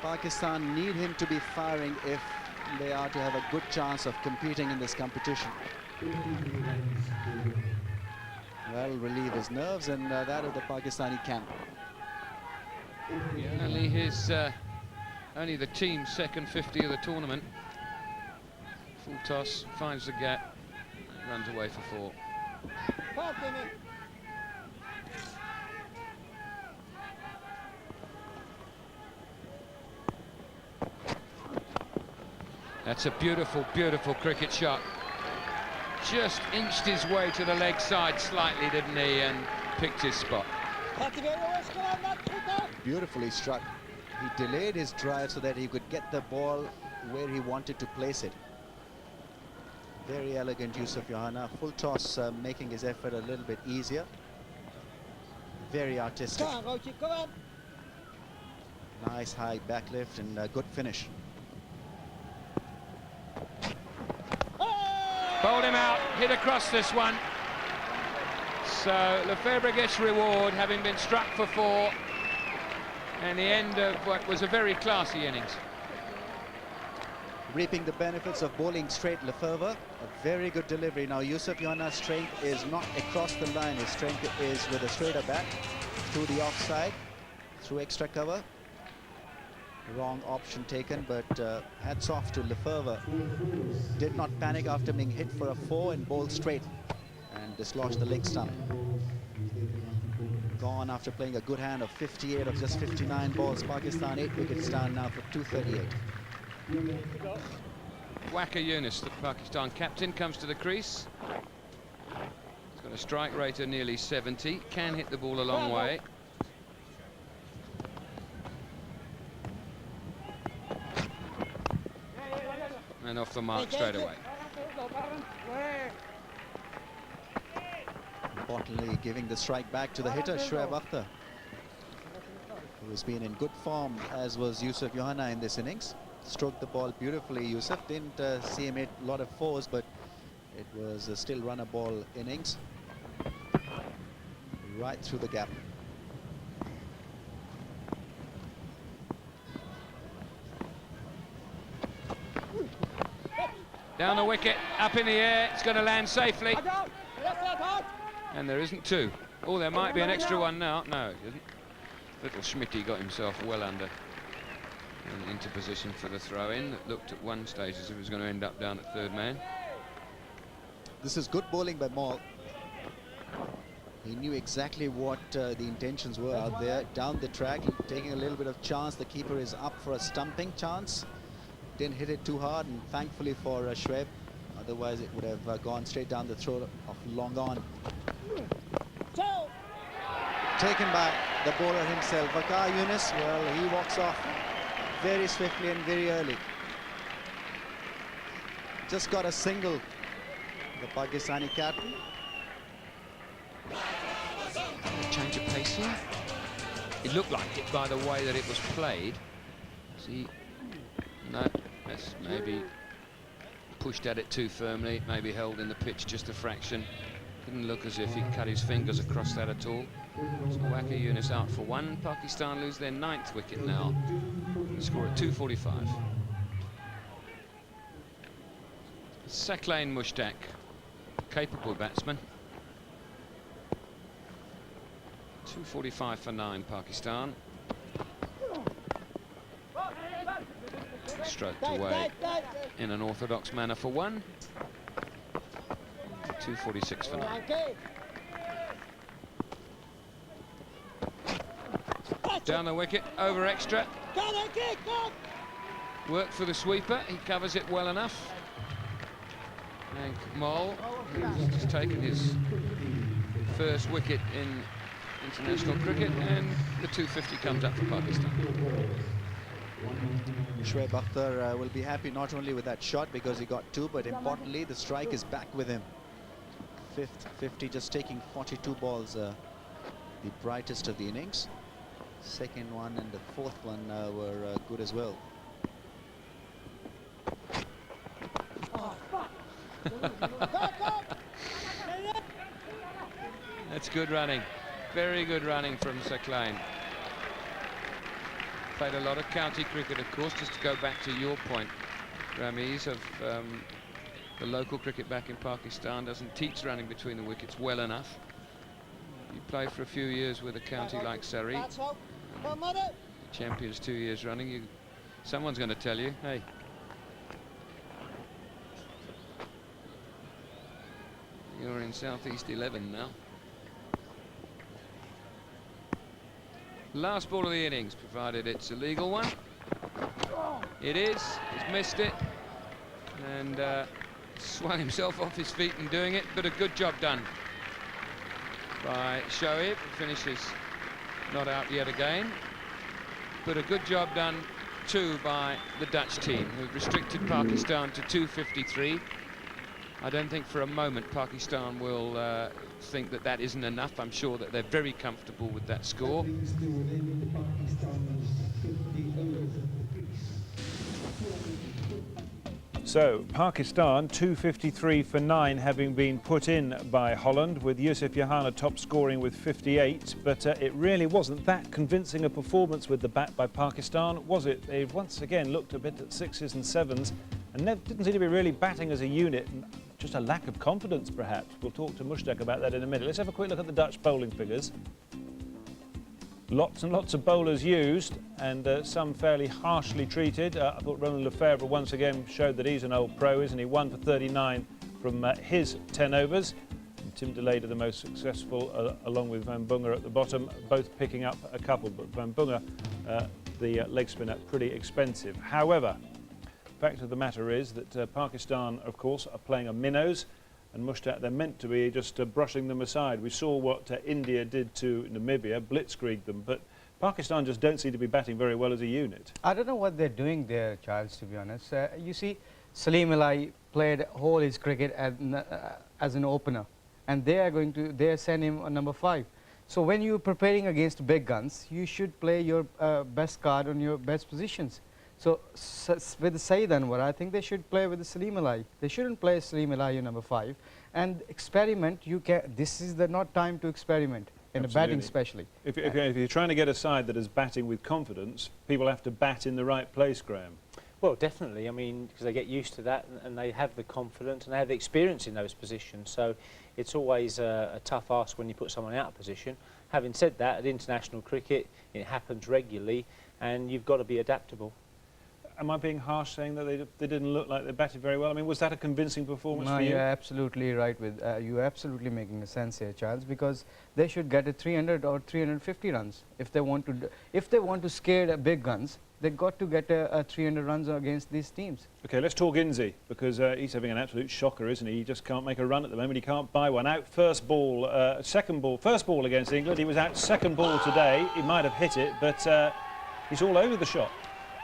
Pakistan need him to be firing if they are to have a good chance of competing in this competition. Well, relieve his nerves, and that is the Pakistani camp. Yeah, only the team's second 50 of the tournament. Full toss, finds the gap, runs away for 4. That's a beautiful, beautiful cricket shot. Just inched his way to the leg side slightly, didn't he, and picked his spot. Beautifully struck. He delayed his drive so that he could get the ball where he wanted to place it. Very elegant Yusuf Yohana. Full toss, making his effort a little bit easier. Very artistic. Nice high backlift and a good finish. Bowled him out, hit across this one. So Lefebvre gets reward, having been struck for 4. And the end of what was a very classy innings. Reaping the benefits of bowling straight Lefebvre. A very good delivery. Now Yusuf Yohana's strength is not across the line. His strength is with a straighter bat, through the offside, through extra cover. Wrong option taken, but hats off to Lefebvre. Did not panic after being hit for a 4 and bowled straight and dislodged the leg stump. gone after playing a good hand of 58 of just 59 balls. Pakistan 8 wickets down now for 238. Waqar Younis, the Pakistan captain, comes to the crease. He's got a strike rate of nearly 70, can hit the ball a long way. And off the mark straight away. Importantly, giving the strike back to the hitter, Shoaib Akhtar, who's been in good form, as was Yusuf Johanna in this innings. Stroked the ball beautifully. Yusuf didn't see him hit a lot of fours, but it was a still runner ball innings. Right through the gap. Down the wicket, up in the air, it's going to land safely. And there isn't two. Oh, there might be an extra one now. No, it isn't. Little Schmitty got himself well under and into position for the throw-in. It looked at one stage as if it was going to end up down at third man. This is good bowling by Maul. He knew exactly what the intentions were out there. Down the track, taking a little bit of chance. The keeper is up for a stumping chance. Didn't hit it too hard, and thankfully for Shoaib. Otherwise, it would have gone straight down the throat of long on. Taken by the bowler himself. Waqar Younis, well, he walks off very swiftly and very early. Just got a single, the Pakistani captain. Change of pace here. It looked like it by the way that it was played. See, no, that's maybe pushed at it too firmly, maybe held in the pitch just a fraction. Didn't look as if he cut his fingers across that at all. So Waqar Younis out for one. Pakistan lose their 9th wicket now. The score at 245. Saqlain Mushtaq, capable batsman. 245 for 9, Pakistan. Stroked away in an orthodox manner for 1. 246 for 9. Down the wicket, over extra. Work for the sweeper, he covers it well enough. And Mole, who's just taken his first wicket in international cricket, and the 250 comes up for Pakistan. Shoaib Akhtar will be happy not only with that shot because he got 2, but importantly the strike is back with him. 5th 50, just taking 42 balls, the brightest of the innings. Second one and the 4th one were good as well. That's good running, very good running from Saqlain. Played a lot of county cricket, of course, just to go back to your point, Ramiz, of the local cricket back in Pakistan doesn't teach running between the wickets well enough. You play for a few years with a county like Surrey, champions 2 years running, someone's going to tell you, hey, you're in Southeast 11 now. Last ball of the innings, provided it's a legal one. It is. He's missed it. And swung himself off his feet in doing it, but a good job done by Shoaib. Finishes not out yet again. But a good job done, too, by the Dutch team, who've restricted Pakistan to 253. I don't think for a moment Pakistan will think that that isn't enough. I'm sure that they're very comfortable with that score. So Pakistan 253 for 9 having been put in by Holland, with Yusuf Johanna top scoring with 58, but it really wasn't that convincing a performance with the bat by Pakistan, was it? They once again looked a bit at 6s and 7s and didn't seem to be really batting as a unit. Just a lack of confidence, perhaps. We'll talk to Mushtaq about that in a minute. Let's have a quick look at the Dutch bowling figures. Lots and lots of bowlers used, and some fairly harshly treated. I thought Roland Lefebvre once again showed that he's an old pro, isn't he? 1 for 39 from his 10 overs. Tim Delayder the most successful, along with Van Bunga at the bottom, both picking up a couple, but Van Bunga, the leg spinner, pretty expensive. However, fact of the matter is that Pakistan, of course, are playing a minnows, and Mushtaq, they're meant to be just brushing them aside. We saw what India did to Namibia, blitzkrieged them, but Pakistan just don't seem to be batting very well as a unit. I don't know what they're doing there, Charles, to be honest. You see, Salim Alai played whole his cricket as an opener, and they are sending him on number 5. So when you're preparing against big guns, you should play your best card on your best positions. So with Saeed Anwar, I think they should play with the Salim Alai. They shouldn't play Salim Alai on number 5 and experiment. This is not time to experiment. In Absolutely. a batting especially. If you're trying to get a side that is batting with confidence, people have to bat in the right place, Graham. Well, definitely. I mean, because they get used to that and they have the confidence and they have the experience in those positions. So it's always a tough ask when you put someone out of position. Having said that, at international cricket, it happens regularly and you've got to be adaptable. Am I being harsh saying that they didn't look like they batted very well? I mean, was that a convincing performance No, for you? you're absolutely right with you're absolutely making a sense here, Charles, because they should get a 300 or 350 runs if they want to scare the big guns. They've got to get a 300 runs against these teams. Okay, let's talk Inzi, because he's having an absolute shocker, isn't he? He just can't make a run at the moment. He can't buy one. Out first ball, first ball against England. He was out second ball today. He might have hit it, but he's all over the shot.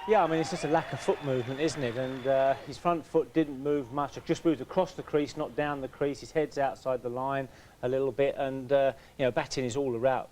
Yeah, I mean, it's just a lack of foot movement, isn't it? And his front foot didn't move much. It just moved across the crease, not down the crease. His head's outside the line a little bit. And, you know, batting is all about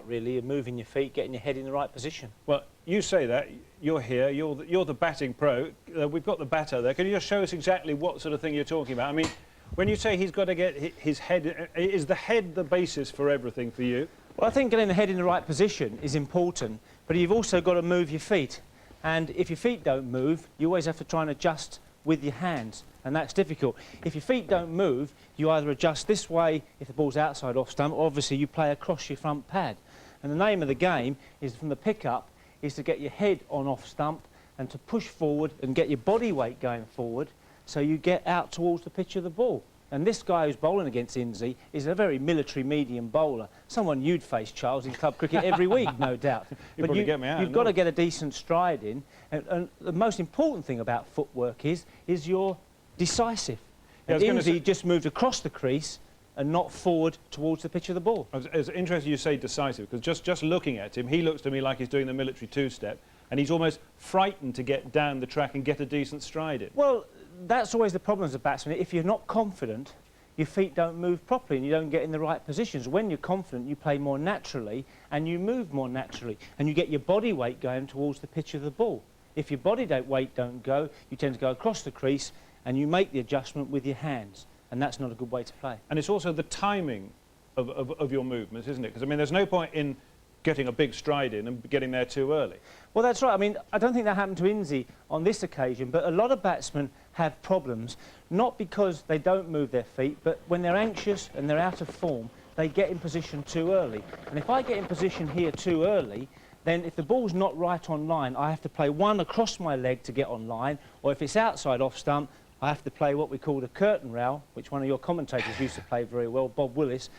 really moving your feet, getting your head in the right position. Well, you say that. You're here. You're the batting pro. We've got the batter there. Can you just show us exactly what sort of thing you're talking about? I mean, when you say he's got to get his head, is the head the basis for everything for you? Well, I think getting the head in the right position is important, but you've also got to move your feet. And if your feet don't move, you always have to try and adjust with your hands, and that's difficult. If your feet don't move, you either adjust this way if the ball's outside off stump, or obviously you play across your front pad. And the name of the game is, from the pickup, is to get your head on off stump and to push forward and get your body weight going forward so you get out towards the pitch of the ball. And this guy who's bowling against Inzi is a very military medium bowler. Someone you'd face, Charles, in club cricket every week, no doubt. But you've got to get a decent stride in. And the most important thing about footwork is you're decisive. Yeah, and Inzi just moved across the crease and not forward towards the pitch of the ball. It's interesting you say decisive, because just looking at him, he looks to me like he's doing the military two-step, and he's almost frightened to get down the track and get a decent stride in. Well, that's always the problem as a batsman. If you're not confident, your feet don't move properly and you don't get in the right positions. When you're confident, you play more naturally and you move more naturally and you get your body weight going towards the pitch of the ball. If your body weight don't go, you tend to go across the crease and you make the adjustment with your hands, and that's not a good way to play. And it's also the timing of your movements, isn't it? Because, I mean, there's no point in getting a big stride in and getting there too early. Well, that's right. I mean, I don't think that happened to Inzi on this occasion, but a lot of batsmen have problems, not because they don't move their feet, but when they're anxious and they're out of form, they get in position too early. And if I get in position here too early, then if the ball's not right on line, I have to play one across my leg to get on line, or if it's outside off stump, I have to play what we call the curtain rail, which one of your commentators used to play very well, Bob Willis,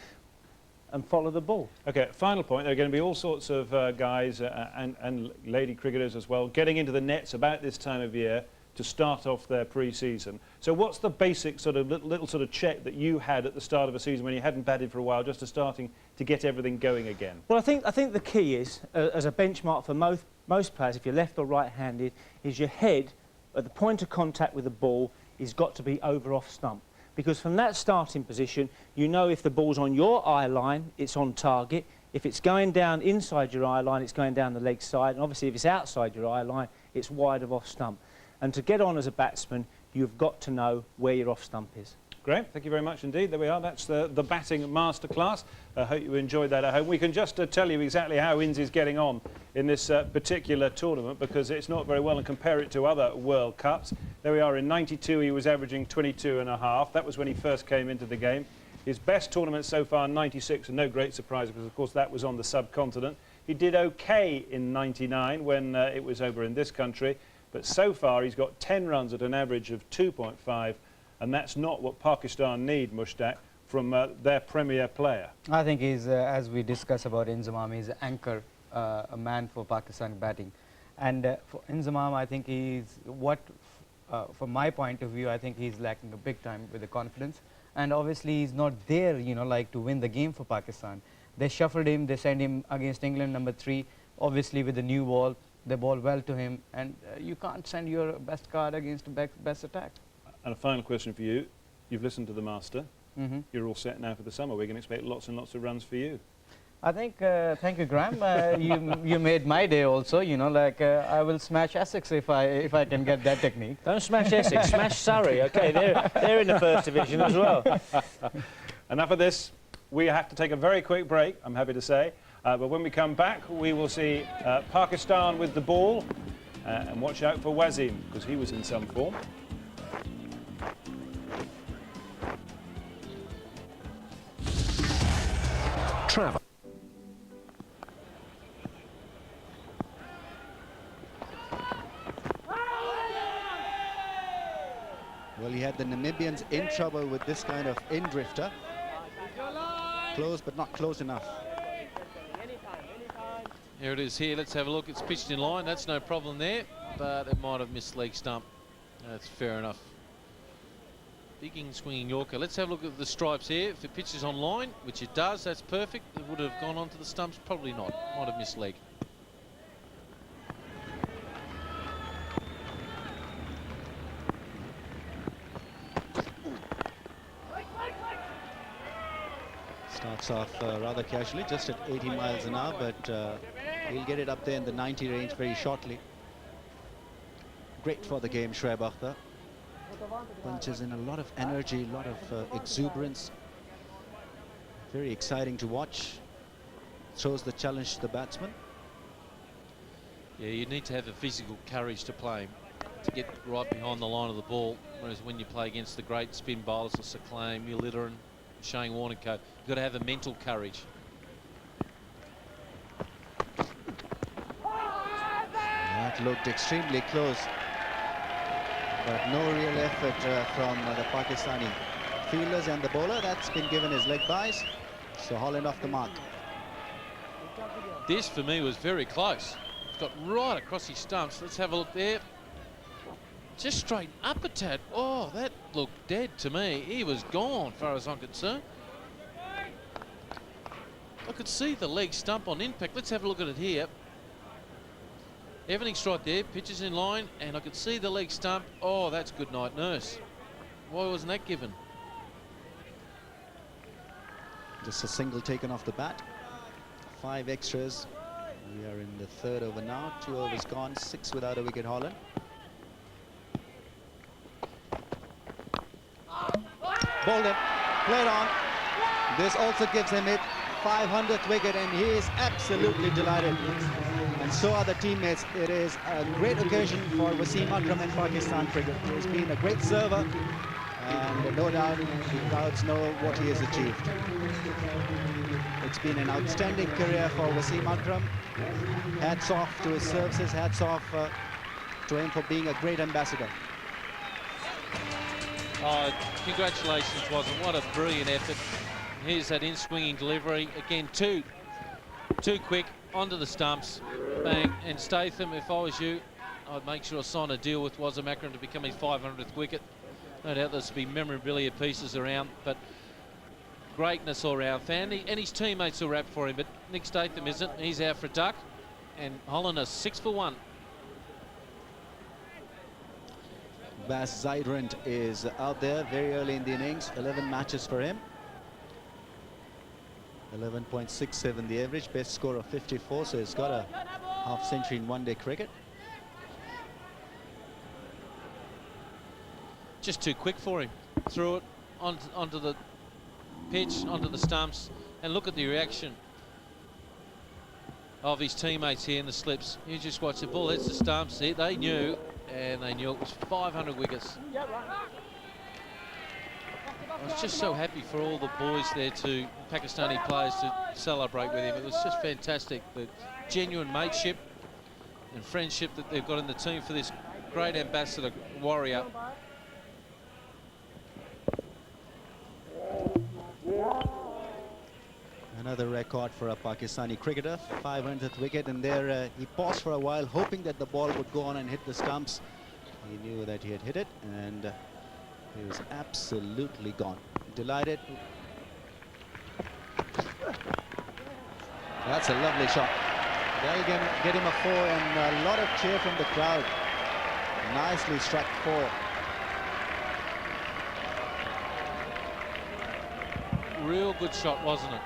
and follow the ball. OK, final point, there are going to be all sorts of guys and lady cricketers as well getting into the nets about this time of year to start off their pre-season. So what's the basic sort of little sort of check that you had at the start of a season when you hadn't batted for a while, just to starting to get everything going again? Well, I think the key is, as a benchmark for most players, if you're left or right-handed, is your head at the point of contact with the ball is got to be over off stump. Because from that starting position, you know if the ball's on your eye line, it's on target. If it's going down inside your eye line, it's going down the leg side. And obviously, if it's outside your eye line, it's wide of off stump. And to get on as a batsman, you've got to know where your off stump is. Great, thank you very much indeed. There we are, that's the batting masterclass. I hope you enjoyed that at home. We can just tell you exactly how Inzi's getting on in this particular tournament, because it's not very well, and compare it to other World Cups. There we are, in '92 he was averaging 22.5. That was when he first came into the game. His best tournament so far, '96, and no great surprise, because of course that was on the subcontinent. He did OK in '99 when it was over in this country, but so far he's got 10 runs at an average of 2.5. And that's not what Pakistan need, Mushtaq, from their premier player? I think he's, as we discussed about Inzamam, he's an anchor, a man for Pakistan batting. And for Inzamam, I think he's from my point of view, I think he's lacking a big time with the confidence. And obviously, he's not there, you know, like to win the game for Pakistan. They shuffled him, they sent him against England, number 3. Obviously, with the new ball, they ball well to him. And you can't send your best card against the best attack. And a final question for you. You've listened to the master. Mm-hmm. You're all set now for the summer. We're going to expect lots and lots of runs for you. I think, thank you, Graham. You made my day also. You know, like I will smash Essex if I can get that technique. Don't smash Essex, smash Surrey. Okay, they're in the first division as well. Enough of this. We have to take a very quick break, I'm happy to say. But when we come back, we will see Pakistan with the ball. And watch out for Wasim, because he was in some form. Travel. Well, he had the Namibians in trouble with this kind of in-drifter. Close, but not close enough. Here it is here. Let's have a look. It's pitched in line. That's no problem there, but it might have missed leg stump. That's fair enough. Bigging swinging Yorker. Let's have a look at the stripes here. If it pitches on line, which it does, that's perfect. It would have gone onto the stumps. Probably not. Might have missed leg. Starts off rather casually, just at 80 miles an hour, but he'll get it up there in the 90 range very shortly. Great for the game, Shoaib Akhtar. Punches in a lot of energy, a lot of exuberance. Very exciting to watch. Throws the challenge to the batsman. Yeah, you need to have the physical courage to play him, to get right behind the line of the ball. Whereas when you play against the great spin bowlers of Saqlain, Mulitteran, Shane Warnock, you've got to have the mental courage. That looked extremely close, but no real effort from the Pakistani fielders and the bowler. That's been given as leg byes, so Holland off the mark. This for me was very close. It's got right across his stumps. Let's have a look there. Just straight up a tad. Oh, that looked dead to me. He was gone, as far as I'm concerned. I could see the leg stump on impact. Let's have a look at it here. Everything's right there. Pitches in line, and I could see the leg stump. Oh, that's good night, nurse. Why wasn't that given? Just a single taken off the bat. 5 extras. We are in the 3rd over now. 2 overs gone, 6 without a wicket, Holland. Bowled him, played on. This also gives him it 500th wicket, and he is absolutely delighted. And so are the teammates. It is a great occasion for Wasim Akram and Pakistan cricket. He has been a great server, and no doubt the crowds know what he has achieved. It's been an outstanding career for Wasim Akram. Hats off to his services, hats off to him for being a great ambassador. Oh, congratulations, Wasm. What a brilliant effort. Here's that in-swinging delivery. Again, too quick, onto the stumps. Bang. And Statham, if I was you, I'd make sure I sign a deal with Wasim Akram to become his 500th wicket. No doubt there's be memorabilia pieces around, but greatness all round. And his teammates will rap for him, but Nick Statham isn't. He's out for a duck. And Holland is 6 for 1. Bas Zaidrand is out there very early in the innings. 11 matches for him. 11.67 the average, best score of 54, so he's got a half century in one-day cricket. Just too quick for him. Threw it onto the pitch, onto the stumps, and look at the reaction of his teammates here in the slips. You just watch the ball, that's the stumps. They knew, and they knew it was 500 wickets. I was just so happy for all the boys there, Pakistani players, to celebrate with him. It was just fantastic. The genuine mateship and friendship that they've got in the team for this great ambassador warrior. Another record for a Pakistani cricketer, 500th wicket, and there he paused for a while, hoping that the ball would go on and hit the stumps. He knew that he had hit it, and he was absolutely gone. Delighted. That's a lovely shot. They'll get him a 4, and a lot of cheer from the crowd. Nicely struck 4. Real good shot, wasn't it?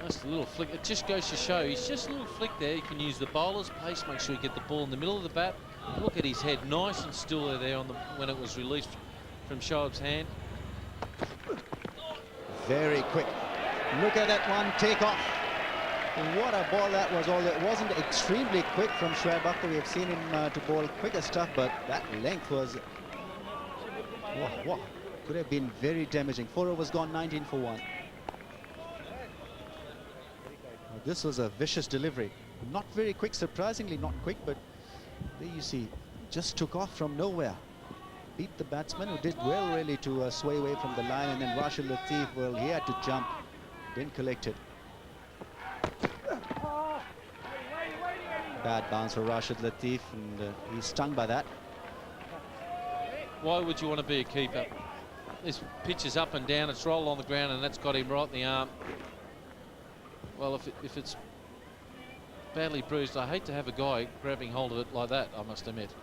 Just a little flick. It just goes to show he's just a little flick there. He can use the bowler's pace, make sure you get the ball in the middle of the bat. Look at his head, nice and still there on the when it was released from Shoaib's hand. Very quick. Look at that one take off. What a ball that was. Although it wasn't extremely quick from Shoaib Akhtar. We have seen him to bowl quicker stuff, but that length was could have been very damaging. 4 overs gone, 19 for 1. This was a vicious delivery. Not very quick, surprisingly not quick, but there you see, just took off from nowhere. Beat the batsman, who did well really to sway away from the line, and then Rashid Latif, well, he had to jump, didn't collect it. Bad bounce for Rashid Latif, and he's stung by that. Why would you want to be a keeper? This pitch is up and down, it's rolled on the ground, and that's got him right in the arm. Well, if it's badly bruised, I hate to have a guy grabbing hold of it like that, I must admit.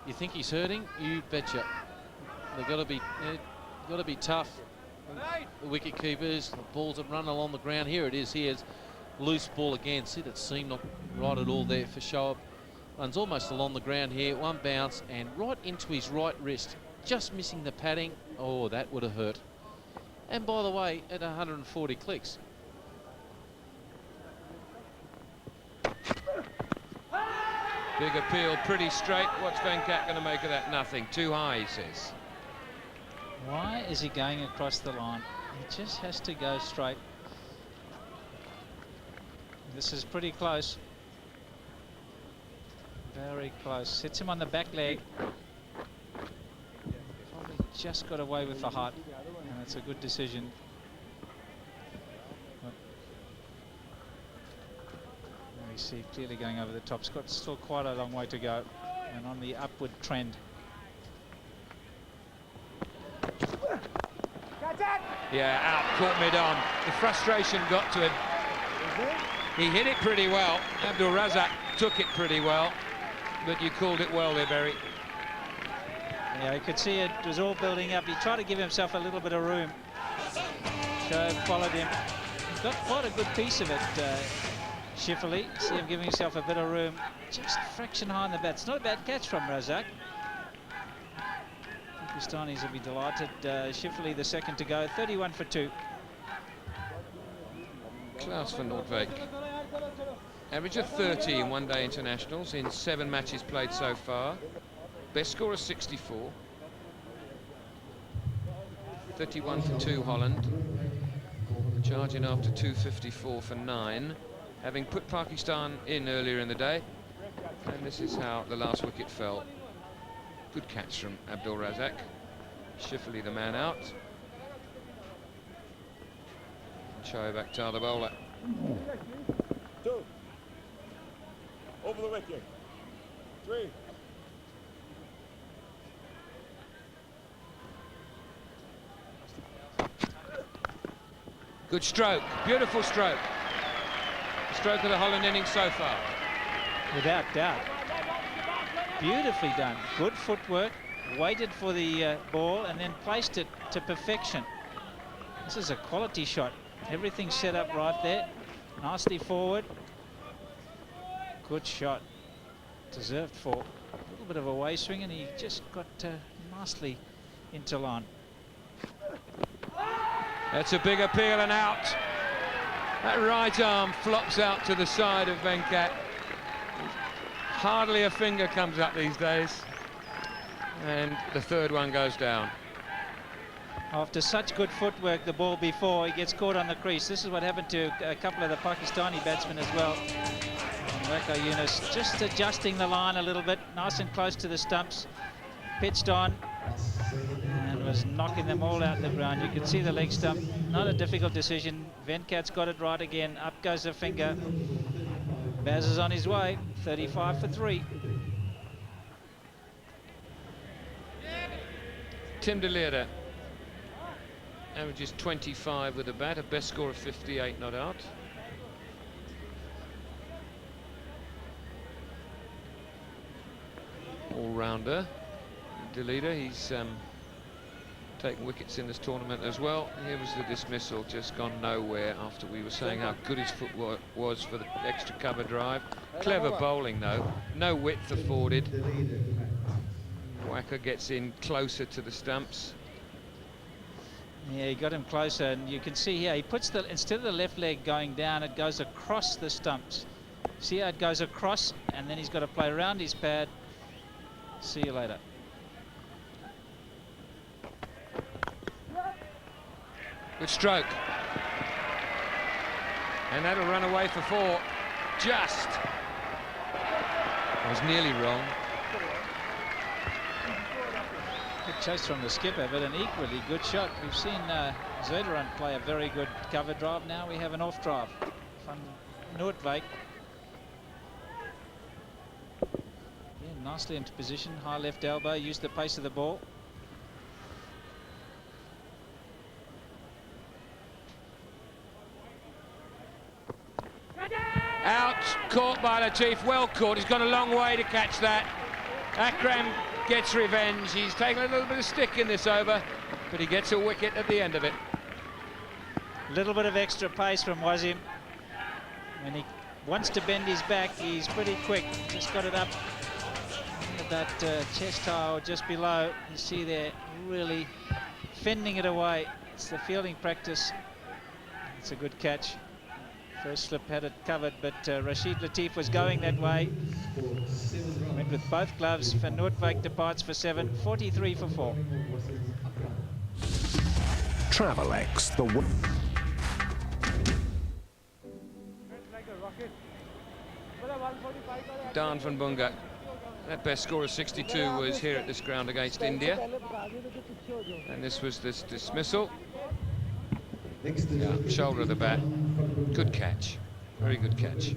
You think he's hurting? You betcha. They've got to be tough. The wicket keepers, the balls that run along the ground. Here it is. Here's loose ball again. See that seam not right at all there for Shoaib. Runs almost along the ground here. One bounce and right into his right wrist. Just missing the padding. Oh, that would have hurt. And by the way, at 140 clicks. Big appeal, pretty straight. What's Venkat going to make of that? Nothing. Too high, he says. Why is he going across the line? He just has to go straight. This is pretty close. Very close. Hits him on the back leg. Probably just got away with the height. And it's a good decision. There you see clearly going over the top. Scott's still quite a long way to go. And on the upward trend. Yeah, out, caught mid-on. The frustration got to him. He hit it pretty well. Abdul Razak took it pretty well. But you called it well there, Berry. Yeah, you could see it was all building up. He tried to give himself a little bit of room. Shoaib followed him. Got quite a good piece of it, Shifley. See him giving himself a bit of room. Just a fraction high on the bat. It's not a bad catch from Razak. Pakistanis will be delighted. Shifley the second to go. 31 for 2. Klaus van Noordwijk. Average of 30 in one-day internationals in 7 matches played so far. Best score is 64. 31 for 2, Holland. Charging after 254 for 9. Having put Pakistan in earlier in the day. And this is how the last wicket fell. Good catch from Abdul Razak. Shifley the man out. And Shoaib Akhtar the bowler. 2. Over the wicket. 3. Good stroke, beautiful stroke. Stroke of the Holland innings so far. Without doubt. Beautifully done. Good footwork. Waited for the ball and then placed it to perfection. This is a quality shot. Everything's set up right there. Nicely forward. Good shot. Deserved 4. A little bit of a way swing, and he just got nicely into line. That's a big appeal and out. That right arm flops out to the side of Venkat. Hardly a finger comes up these days. And the third one goes down. After such good footwork the ball before, he gets caught on the crease. This is what happened to a couple of the Pakistani batsmen as well. Waqar Younis just adjusting the line a little bit, nice and close to the stumps. Pitched on. And was knocking them all out the ground. You can see the leg stump. Not a difficult decision. Venkat's got it right again. Up goes the finger. Baz is on his way. 35 for 3. Tim de Leerde averages 25 with a bat, a best score of 58 not out. All-rounder. De Leerde, he's taken wickets in this tournament as well. Here was the dismissal, just gone nowhere after we were saying how good his footwork was for the extra cover drive. Clever bowling though, no width afforded. Wacker gets in closer to the stumps. Yeah, he got him closer, and you can see here, he puts the, instead of the left leg going down, it goes across the stumps. See how it goes across, and then he's got to play around his pad. See you later. Good stroke. And that'll run away for 4. Just. I was nearly wrong. Good chase from the skipper, but an equally good shot. We've seen Zuiderand play a very good cover drive. Now we have an off drive from Noordwijk. Yeah, nicely into position, high left elbow, used the pace of the ball. Out, caught by Latif, well caught. He's gone a long way to catch that. Akram gets revenge. He's taken a little bit of stick in this over, but he gets a wicket at the end of it. A little bit of extra pace from Wasim. When he wants to bend his back, he's pretty quick. Just got it up at that chest high just below. You see there, really fending it away. It's the fielding practice. It's a good catch. First slip had it covered, but Rashid Latif was going that way. Went with both gloves. Van Noordwijk departs for 7, 43 for 4. Travelex, the one. Dan van Bunga. That best score of 62 was here at this ground against India. And this was this dismissal. Yeah, shoulder of the bat. Good catch. Very good catch.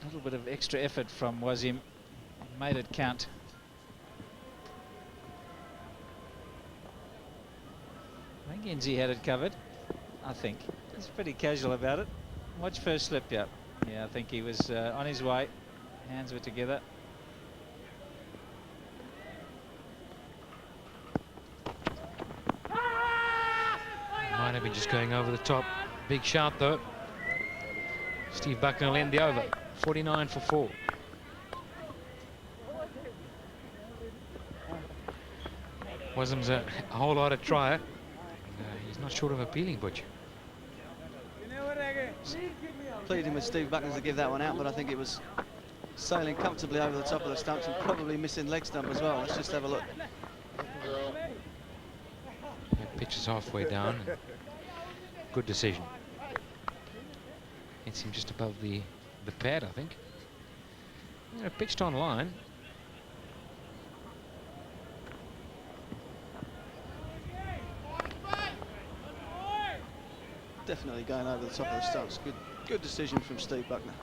A little bit of extra effort from Wasim. Made it count. I think Enzi had it covered. I think. He's pretty casual about it. Watch first slip, yeah. Yeah, I think he was on his way. Hands were together. Might have been just going over the top. Big shot though. Steve Buckner will end the over. 49 for 4. Wasim's a whole lot of trier. He's not short of a peeling butcher. Pleading with Steve Buckner to give that one out, but I think it was sailing comfortably over the top of the stumps and probably missing leg stump as well. Let's just have a look. Pitch is halfway down. Good decision. Hits him just above the pad, I think. Yeah, pitched on line. Definitely going over the top of the stumps. Good decision from Steve Buckner.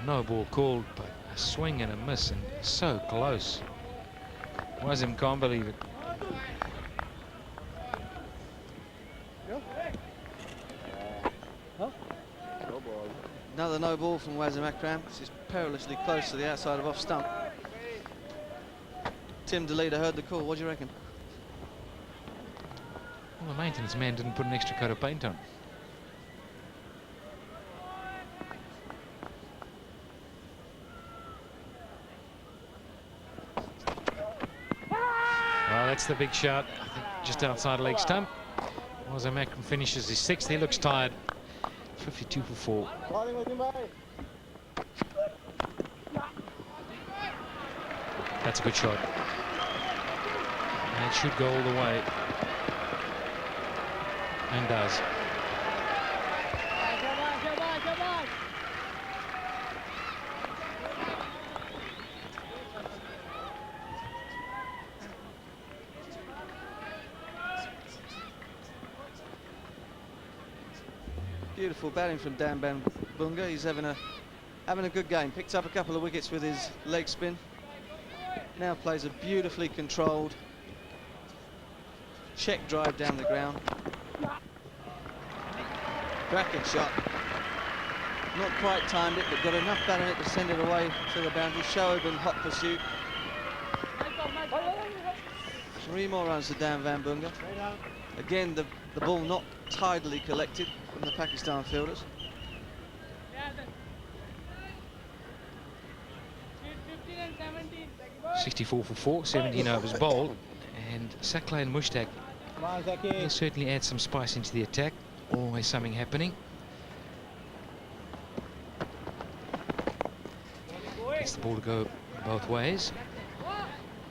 No ball called, but a swing and a miss, and so close. Wasim can't believe it. Another no ball from Wasim Akram. This is perilously close to the outside of off stump. Tim de Leerde heard the call. What do you reckon? Well, the maintenance man didn't put an extra coat of paint on. Well, that's the big shot. I think just outside leg stump. Wasim Akram finishes his 6th. He looks tired. 52 for 4. That's a good shot. And it should go all the way. And does. Beautiful batting from Dan Bunga. He's having a good game. Picked up a couple of wickets with his leg spin. Now plays a beautifully controlled check drive down the ground. Cracking shot. Not quite timed it, but got enough bat in it to send it away to the boundary. Shoaib in hot pursuit. 3 more runs to Dan Van Bunga. Again, the ball not tidily collected from the Pakistan fielders. .64 for 4, 17 overs bowled, and Saklai and Mushtaq will certainly add some spice into the attack. Always something happening. Gets the ball to go both ways.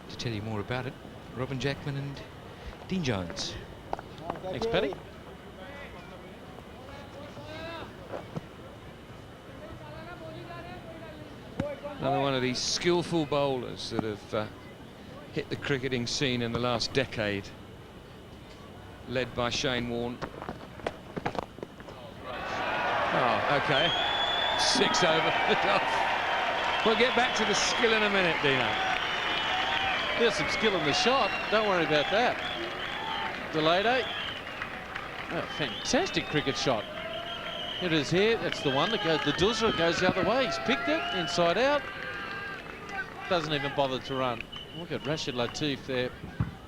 To tell you more about it, Robin Jackman and Dean Jones. Thanks, Paddy. Another one of these skillful bowlers that have hit the cricketing scene in the last decade, led by Shane Warne. Oh, okay. 6 over. We'll get back to the skill in a minute, Dino. There's some skill in the shot. Don't worry about that. Delayed 8. Oh, fantastic cricket shot. It is here. That's the one that goes. The Duzra goes the other way. He's picked it inside out. Doesn't even bother to run. Look at Rashid Latif there.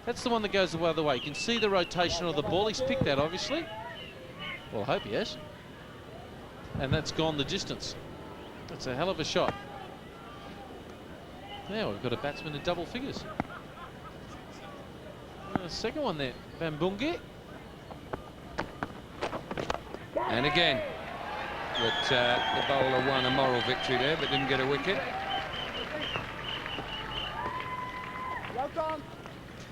That's the one that goes the other way. You can see the rotation of the ball. He's picked that, obviously. Well, I hope he has. And that's gone the distance. That's a hell of a shot. Now we've got a batsman in double figures. Second one there, Van Bungi. And again, but the bowler won a moral victory there, but didn't get a wicket.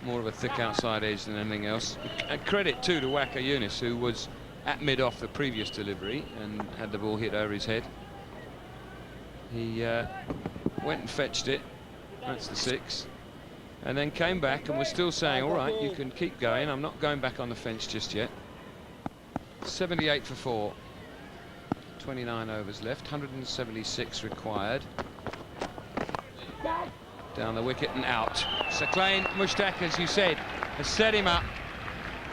More of a thick outside edge than anything else. And credit too to Waqar Younis, who was at mid-off the previous delivery and had the ball hit over his head. He went and fetched it. That's the 6. And then came back and was still saying, all right, you can keep going. I'm not going back on the fence just yet. 78 for 4. 29 overs left. 176 required. Down the wicket and out. Saklain Mushtaq, as you said, has set him up.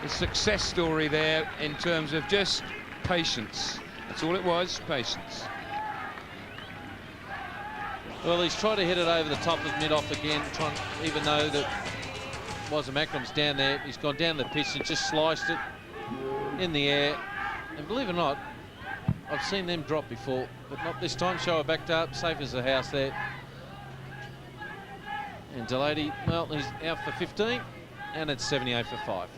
A success story there in terms of just patience. That's all it was, patience. Well, he's tried to hit it over the top of mid-off again, even though that Wazim Akram's down there. He's gone down the pitch and just sliced it in the air. And believe it or not, I've seen them drop before, but not this time. Shoaib backed up, safe as a house there. And Delady, well, he's out for 15, and it's 78 for 5.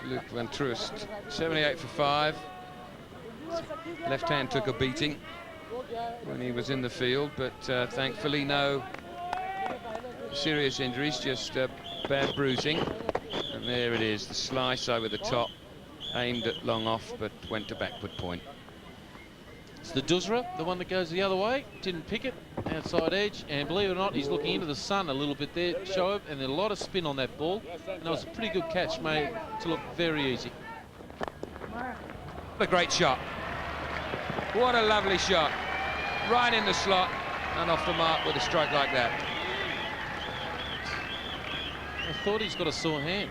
Luke Van Troost, 78 for 5. Left hand took a beating when he was in the field, but thankfully no serious injuries, just bad bruising. And there it is, the slice over the top, aimed at long off, but went to backward point. It's the Duzra, the one that goes the other way. Didn't pick it, outside edge, and believe it or not, he's looking into the sun a little bit there, Shoaib, and there's a lot of spin on that ball. And that was a pretty good catch, made to look very easy. What a great shot. What a lovely shot. Right in the slot and off the mark with a strike like that. I thought he's got a sore hand.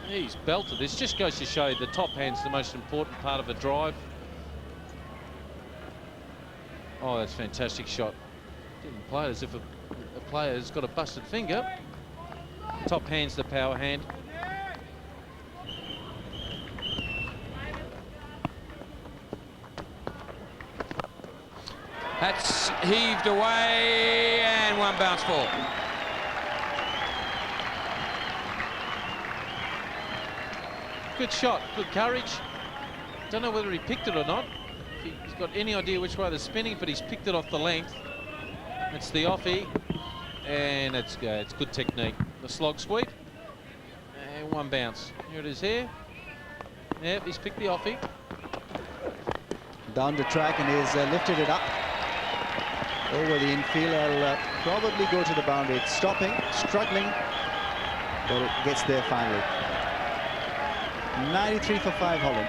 He's belted. This just goes to show you the top hand's the most important part of a drive. Oh, that's a fantastic shot. Didn't play it as if a player's got a busted finger. Top hand's the power hand. That's heaved away and one bounce ball. Good shot, good courage. Don't know whether he picked it or not. If he's got any idea which way they're spinning, but he's picked it off the length. It's the offie, and it's good technique. The slog sweep, and one bounce. Here it is here. Yep, he's picked the offie. Down the track, and he's lifted it up over the infield. I'll probably go to the boundary. It's stopping, struggling, but it gets there finally. 93 for 5, Holland.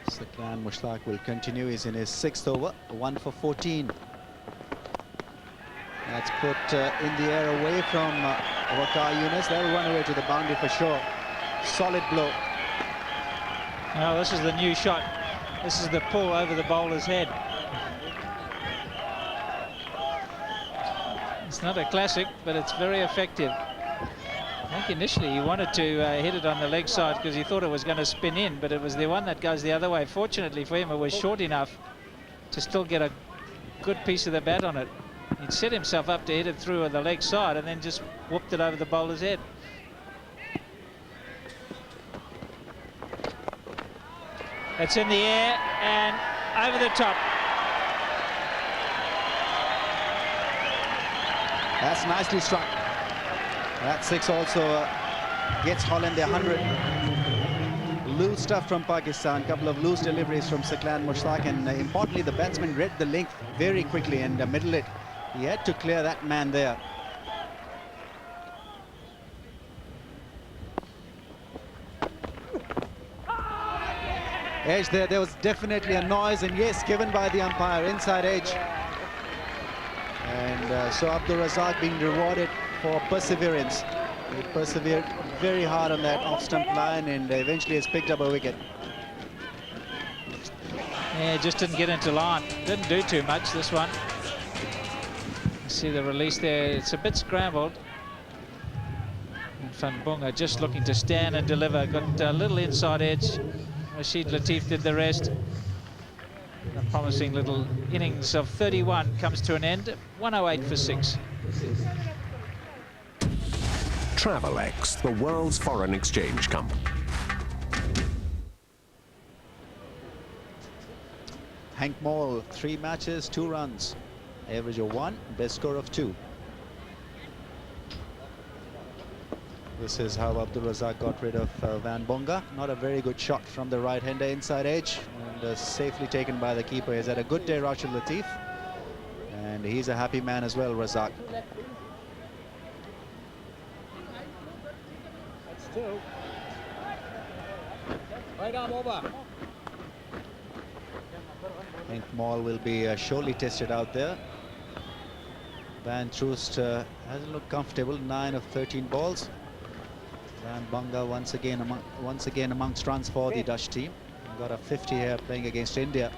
Saklan Mushtaq will continue. He's in his 6th over, 1 for 14. That's put in the air away from Waqar Yunus. They'll run away to the boundary for sure. Solid blow. Now this is the new shot. This is the pull over the bowler's head. It's not a classic, but it's very effective. I think initially he wanted to hit it on the leg side because he thought it was going to spin in, but it was the one that goes the other way. Fortunately for him, it was short enough to still get a good piece of the bat on it. He'd set himself up to hit it through on the leg side and then just whooped it over the bowler's head. It's in the air and over the top. That's nicely struck. That 6 also gets Holland their 100. Loose stuff from Pakistan, couple of loose deliveries from Saklan Mushtaq, and importantly the batsman read the length very quickly and middle it. He had to clear that man there. Edge there was definitely a noise, and yes, given by the umpire, inside edge. And so Abdul Razak being rewarded for perseverance. He persevered very hard on that off-stump line and eventually has picked up a wicket. Yeah, just didn't get into line. Didn't do too much, this one. See the release there, it's a bit scrambled. And Van Bunga just looking to stand and deliver. Got a little inside edge. Rashid Latif did the rest. A promising little innings of 31 comes to an end. 108 for 6. Travelex, the world's foreign exchange company. Hank Maul, 3 matches, 2 runs. Average of 1, best score of 2. This is how Abdul Razak got rid of Van Bonga. Not a very good shot from the right-hander inside edge, and safely taken by the keeper. He's had a good day, Rashid Latif, and he's a happy man as well, Razak. That's 2. Right arm over. Hank Maul will be surely tested out there. Van Troost hasn't looked comfortable. 9 of 13 balls. Van Bonga once again amongst runs for the Dutch team. Got a 50 here playing against India.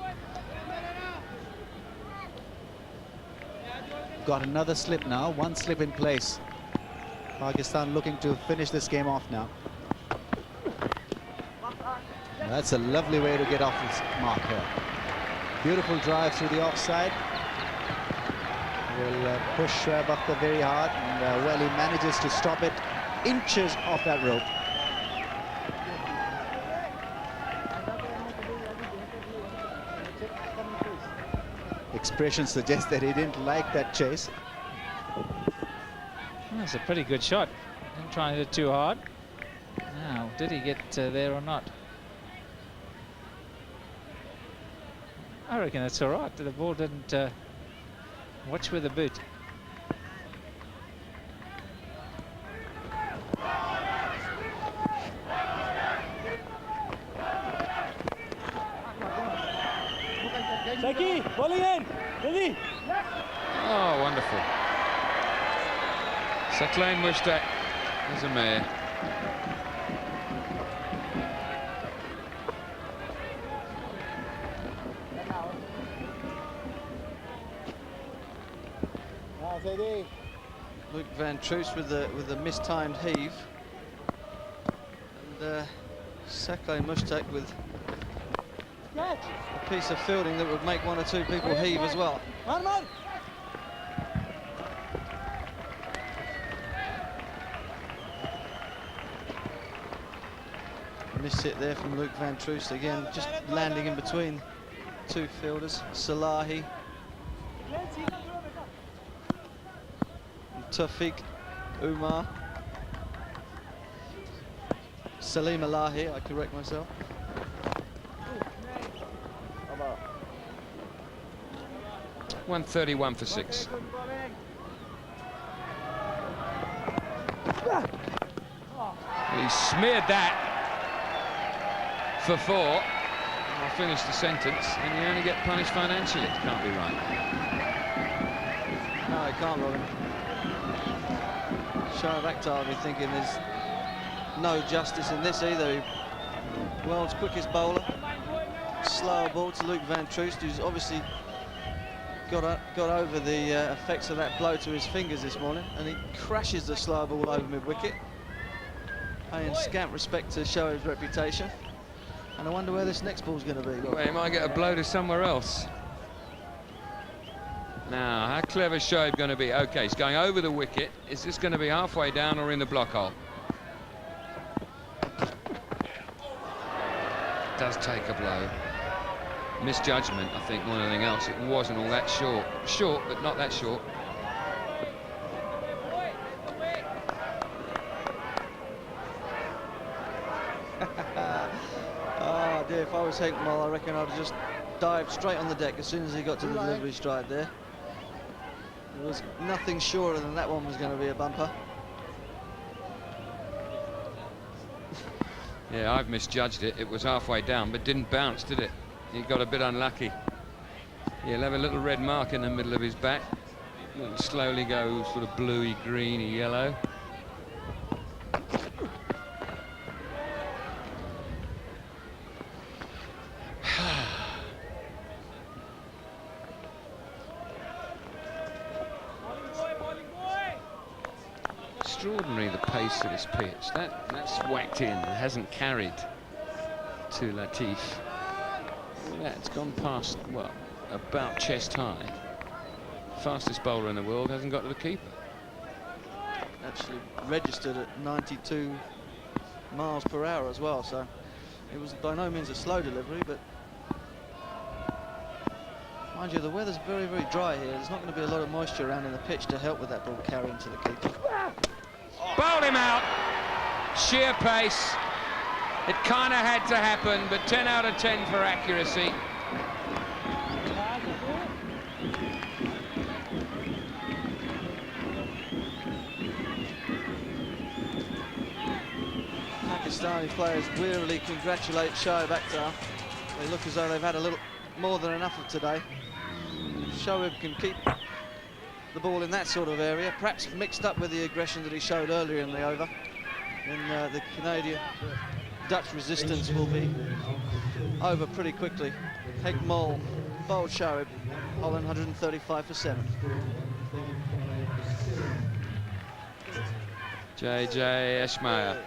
Got another slip now. 1 slip in place. Pakistan looking to finish this game off now. That's a lovely way to get off this mark here. Beautiful drive through the offside. Will push Bakhtar very hard, and well, he manages to stop it inches off that rope. Expression suggests that he didn't like that chase. That's a pretty good shot. Didn't try and hit it too hard. Now, did he get there or not? I reckon that's all right. The ball didn't watch with the boot. Saki, bowling in. Ready? Oh, wonderful. Saklan Mushtaq is a mare. Luke Van Troost with the mistimed heave, and Saklan Mushtaq with a piece of fielding that would make 1 or 2 people heave as well. Missed it there from Luke Van Troost again, just landing in between 2 fielders, Salahi and Tawfiq Umar. Salim Alahi, I correct myself. Over. 131 for 6. He smeared that for 4. I'll finish the sentence, and you only get punished financially. It can't be right. No, it can't, Robin. Shoaib Akhtar will be thinking there's no justice in this either. World's quickest bowler. Slower ball to Luke Van Troost, who's obviously got over the effects of that blow to his fingers this morning, and he crashes the slower ball over mid-wicket, paying scant respect to Shoaib's reputation. And I wonder where this next ball's going to be. Well, he might get a blow to somewhere else. Now, how clever is Shoaib going to be? OK, he's going over the wicket. Is this going to be halfway down or in the block hole? Does take a blow. Misjudgment, I think, more than anything else. It wasn't all that short. Short, but not that short. Oh dear, if I was Hinkmall, I reckon I'd have just dived straight on the deck as soon as he got to the delivery stride there. There was nothing surer than that one was going to be a bumper. Yeah, I've misjudged it. It was halfway down, but didn't bounce, did it? He got a bit unlucky. He'll have a little red mark in the middle of his back. It'll slowly go sort of bluey, greeny, yellow. Extraordinary, the pace of this pitch. That's whacked in. It hasn't carried to Latif. That's gone past, well, about chest high. Fastest bowler in the world hasn't got to the keeper. Actually registered at 92 miles per hour as well, so it was by no means a slow delivery, but mind you, the weather's very, very dry here. There's not going to be a lot of moisture around in the pitch to help with that ball carrying to the keeper. Bowled him out. Sheer pace. It kind of had to happen, but 10 out of 10 for accuracy. Pakistani players wearily congratulate Shoaib Akhtar. They look as though they've had a little more than enough of today. If Shoaib can keep the ball in that sort of area, perhaps mixed up with the aggression that he showed earlier in the over, then the Dutch resistance will be over pretty quickly. Hinkmall bowled Shoaib, Holland 135 for 7. J.J. Esmail.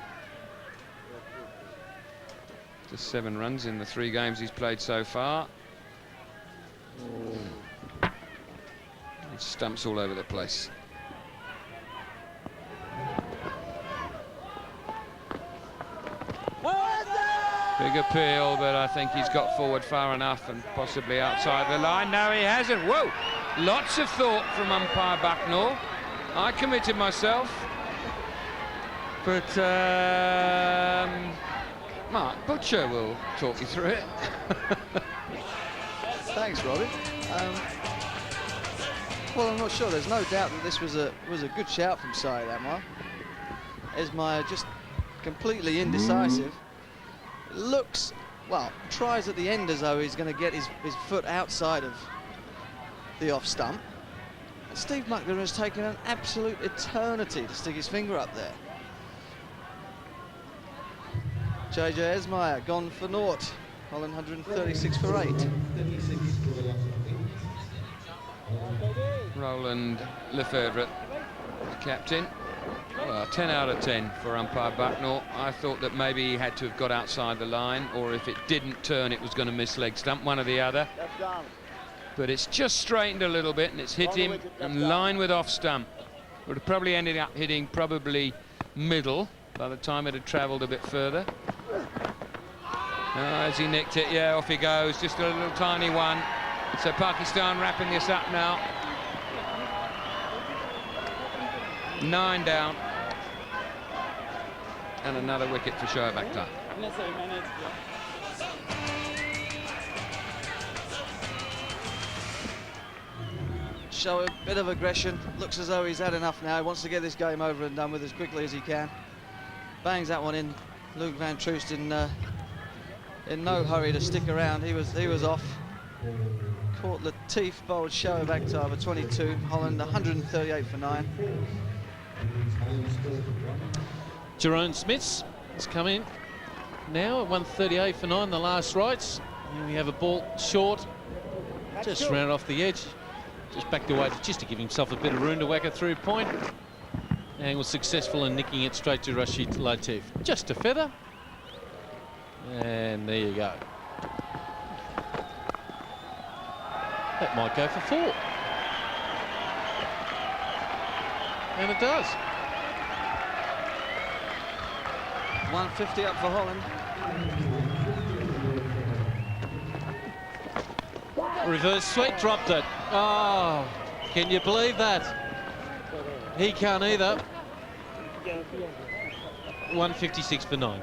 Just 7 runs in the 3 games he's played so far. Stumps all over the place. Big appeal, but I think he's got forward far enough and possibly outside the line. No, he hasn't. Whoa! Lots of thought from umpire Bucknell. I committed myself. But Mark Butcher will talk you through it. Thanks, Robbie. Well, I'm not sure. There's no doubt that this was a good shout from Syed Amar. Esmail just completely indecisive. Looks, well, tries at the end as though he's going to get his foot outside of the off stump. And Steve Muckler has taken an absolute eternity to stick his finger up there. J.J. Esmail gone for naught. Holland 136 for 8. Roland Lefebvre, the captain. Well, 10 out of 10 for umpire Bucknell. I thought that maybe he had to have got outside the line, or if it didn't turn, it was going to miss leg stump, one or the other. But it's just straightened a little bit, and it's hit him in line with off stump. Would have probably ended up hitting probably middle by the time it had travelled a bit further. As he nicked it, yeah, off he goes. Just a little tiny one. So Pakistan wrapping this up now. 9 down. And another wicket for Shoaib Akhtar. Show a bit of aggression. Looks as though he's had enough now. He wants to get this game over and done with as quickly as he can. bangs that one in. Luke van Troost in no hurry to stick around. He was off. Caught Latif, bowled Shoaib Akhtar for 22. Holland 138 for 9. Jerome Smits has come in now at 138 for 9, the last rights. Here we have a ball short, just ran off the edge, just backed away just to give himself a bit of room to whack it through point, and was successful in nicking it straight to Rashid Latif. Just a feather, and there you go. That might go for 4. And it does. 150 up for Holland. Reverse sweep, dropped it. Oh, can you believe that? He can't either. 156 for 9.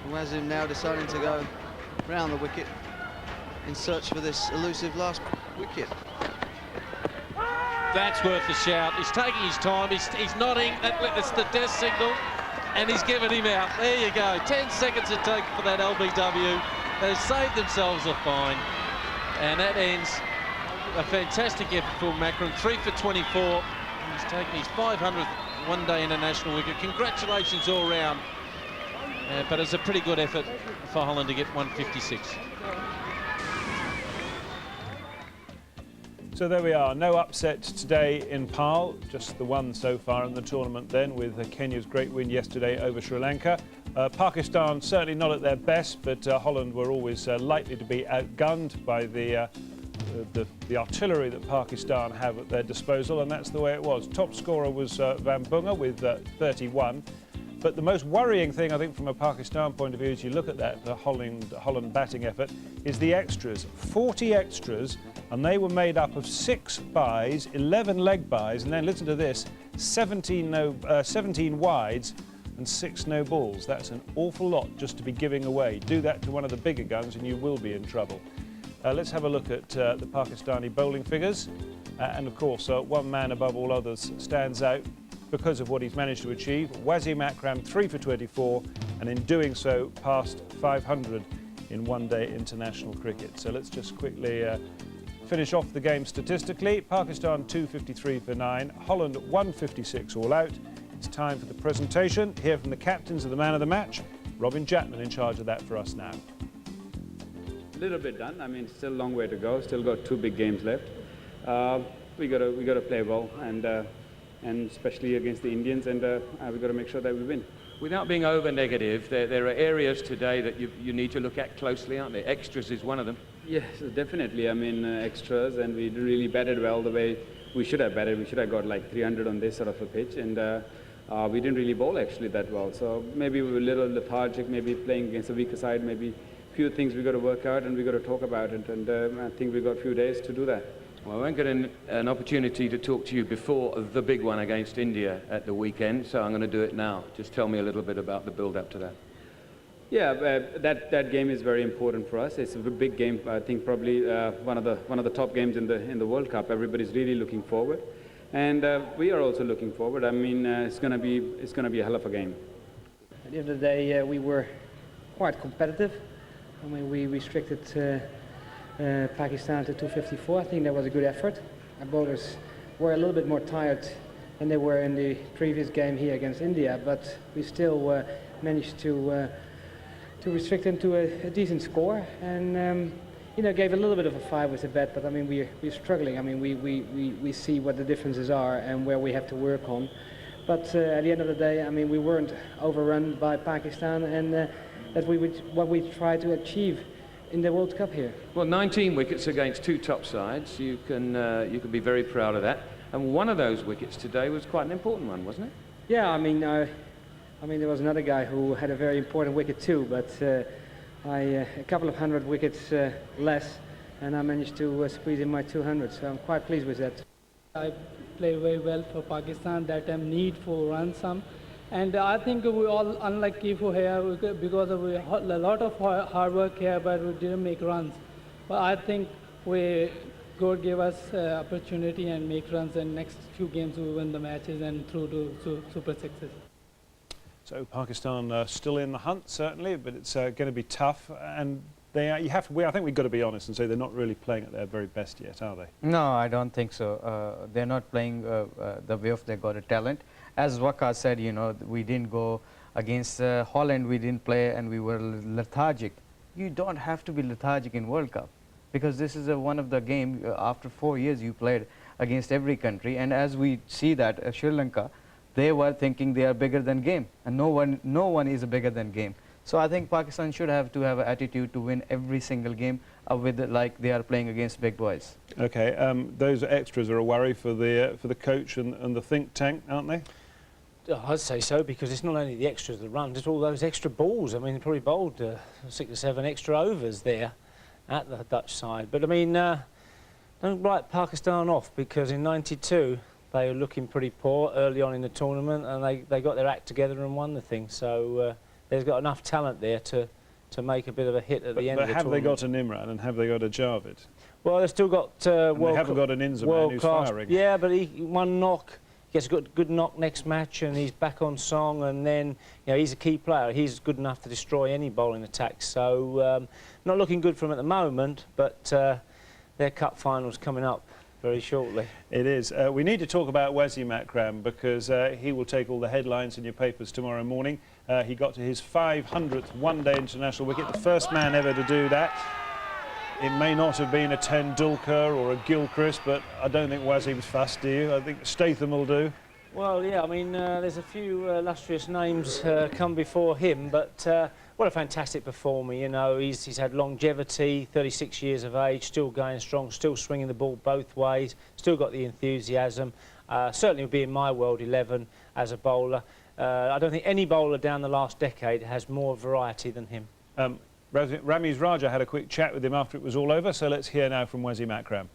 Wasim now deciding to go round the wicket in search for this elusive last wicket. That's worth a shout. He's taking his time. He's nodding. That's the death signal, and he's given him out. There you go. 10 seconds it took for that LBW. They've saved themselves a fine, and that ends a fantastic effort for Macron. 3 for 24. He's taken his 500th one-day international wicket. Congratulations all round. But it's a pretty good effort for Holland to get 156. So there we are, no upset today in Pal, just the one so far in the tournament then, with Kenya's great win yesterday over Sri Lanka. Pakistan certainly not at their best, but Holland were always likely to be outgunned by the artillery that Pakistan have at their disposal, and that's the way it was. Top scorer was Van Bunga with 31. But the most worrying thing, I think, from a Pakistan point of view, as you look at that, the Holland batting effort, is the extras. 40 extras, and they were made up of 6 byes, 11 leg byes, and then listen to this, 17 wides and 6 no balls. That's an awful lot just to be giving away. Do that to one of the bigger guns and you will be in trouble. Let's have a look at the Pakistani bowling figures. And of course, one man above all others stands out because of what he's managed to achieve. Wasim Akram 3 for 24, and in doing so passed 500 in one-day international cricket. So let's just quickly finish off the game statistically. Pakistan 253 for 9, Holland 156 all out. It's time for the presentation. Hear from the captains of the man of the match. Robin Jatman in charge of that for us now. A little bit done. I mean, still a long way to go. Still got 2 big games left. We got to play well, and especially against the Indians, and we've got to make sure that we win. Without being over negative, there are areas today that you need to look at closely, aren't there? Extras is one of them. Yes, definitely. I mean, extras, and we really batted well the way we should have batted. We should have got like 300 on this sort of a pitch, and we didn't really bowl actually that well. So maybe we were a little lethargic, maybe playing against a weaker side, maybe a few things we got to work out and we got to talk about it, and I think we've got a few days to do that. Well, I won't get an opportunity to talk to you before the big one against India at the weekend, so I'm going to do it now. Just tell me a little bit about the build-up to that. Yeah, that game is very important for us. It's a big game. I think probably one of the top games in the World Cup. Everybody's really looking forward, and we are also looking forward. I mean, it's going to be a hell of a game. At the end of the day, we were quite competitive. I mean, we restricted Pakistan to 254. I think that was a good effort. Our bowlers were a little bit more tired than they were in the previous game here against India, but we still managed to restrict them to a decent score, and you know, gave a little bit of a fight with the bat. But I mean, we're struggling. I mean, we see what the differences are and where we have to work on. But at the end of the day, I mean, we weren't overrun by Pakistan, and that what we tried to achieve in the World Cup here. Well, 19 wickets against 2 top sides. You can be very proud of that. And one of those wickets today was quite an important one, wasn't it? Yeah, I mean, there was another guy who had a very important wicket too, but a couple of 100 wickets less, and I managed to squeeze in my 200. So I'm quite pleased with that. I played very well for Pakistan. That time need for run some, And I think we all unlucky for here because of a lot of hard work here, but we didn't make runs. But I think God gave us opportunity and make runs, and next few games we win the matches and through to Super Sixes. So Pakistan still in the hunt, certainly, but it's going to be tough. And I think we've got to be honest and say they're not really playing at their very best yet, are they? No, I don't think so. They're not playing the way of they got a talent. As Waqar said, you know, we didn't go against Holland, we didn't play and we were lethargic. You don't have to be lethargic in World Cup, because this is one of the games after 4 years you played against every country, and as we see that Sri Lanka, they were thinking they are bigger than game, and no one is bigger than game. So I think Pakistan should have to have an attitude to win every single game like they are playing against big boys. Okay, those extras are a worry for the coach and the think tank, aren't they? I'd say so, because it's not only the extras that run, it's all those extra balls. I mean, they probably bowled 6 or 7 extra overs there at the Dutch side. But I mean, don't write Pakistan off, because in '92 they were looking pretty poor early on in the tournament, and they got their act together and won the thing. So there's got enough talent there to make a bit of a hit at the end of the tournament. But have they got an Imran and have they got a Javed? Well, they've still got they haven't got an Inzamam who's firing. Yeah, but one knock. Gets a good knock next match, and he's back on song, and then, you know, he's a key player. He's good enough to destroy any bowling attack. So not looking good for him at the moment, but their cup final's coming up very shortly. It is. We need to talk about Wasim Akram, because he will take all the headlines in your papers tomorrow morning. He got to his 500th one-day international wicket, the first man ever to do that. It may not have been a Tendulkar or a Gilchrist, but I don't think Wasim's fussed, do you? I think Statham will do. Well, yeah, I mean, there's a few illustrious names come before him, but what a fantastic performer, you know. He's had longevity, 36 years of age, still going strong, still swinging the ball both ways, still got the enthusiasm. Certainly will be in my world 11 as a bowler. I don't think any bowler down the last decade has more variety than him. Ramiz Raja had a quick chat with him after it was all over, so let's hear now from Wasim Akram.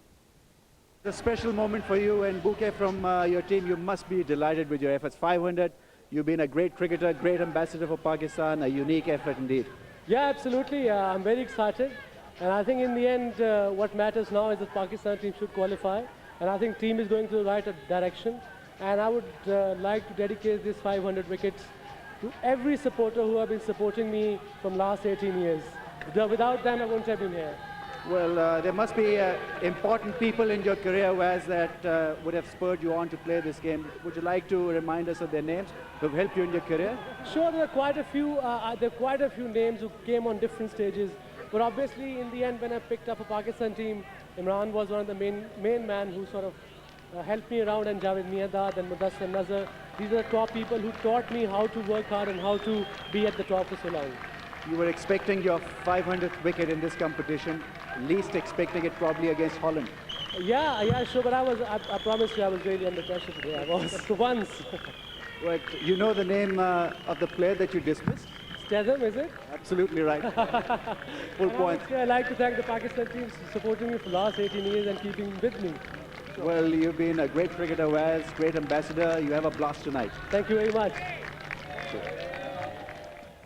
It's a special moment for you, and Bouquet, from your team, you must be delighted with your efforts. 500, you've been a great cricketer, great ambassador for Pakistan, a unique effort indeed. Yeah, absolutely. I'm very excited, and I think in the end what matters now is that Pakistan team should qualify, and I think team is going to the right direction, and I would like to dedicate this 500 wickets to every supporter who have been supporting me from last 18 years. Without them, I wouldn't have been here. Well, there must be important people in your career, Waz, that would have spurred you on to play this game. Would you like to remind us of their names who have helped you in your career? Sure, there are quite a few names who came on different stages. But obviously, in the end, when I picked up a Pakistan team, Imran was one of the main man who sort of helped me around, and Javed Miandad and Mudassir Nazar. These are the top people who taught me how to work hard and how to be at the top for so long. You were expecting your 500th wicket in this competition, least expecting it probably against Holland. Yeah, sure, but I promise you I was really under pressure today. I was for once. Right, you know the name of the player that you dismissed? Statham, is it? Absolutely right. Full point. I'd like to thank the Pakistan team for supporting me for the last 18 years and keeping with me. Well, you've been a great cricketer, Waz, great ambassador. You have a blast tonight. Thank you very much.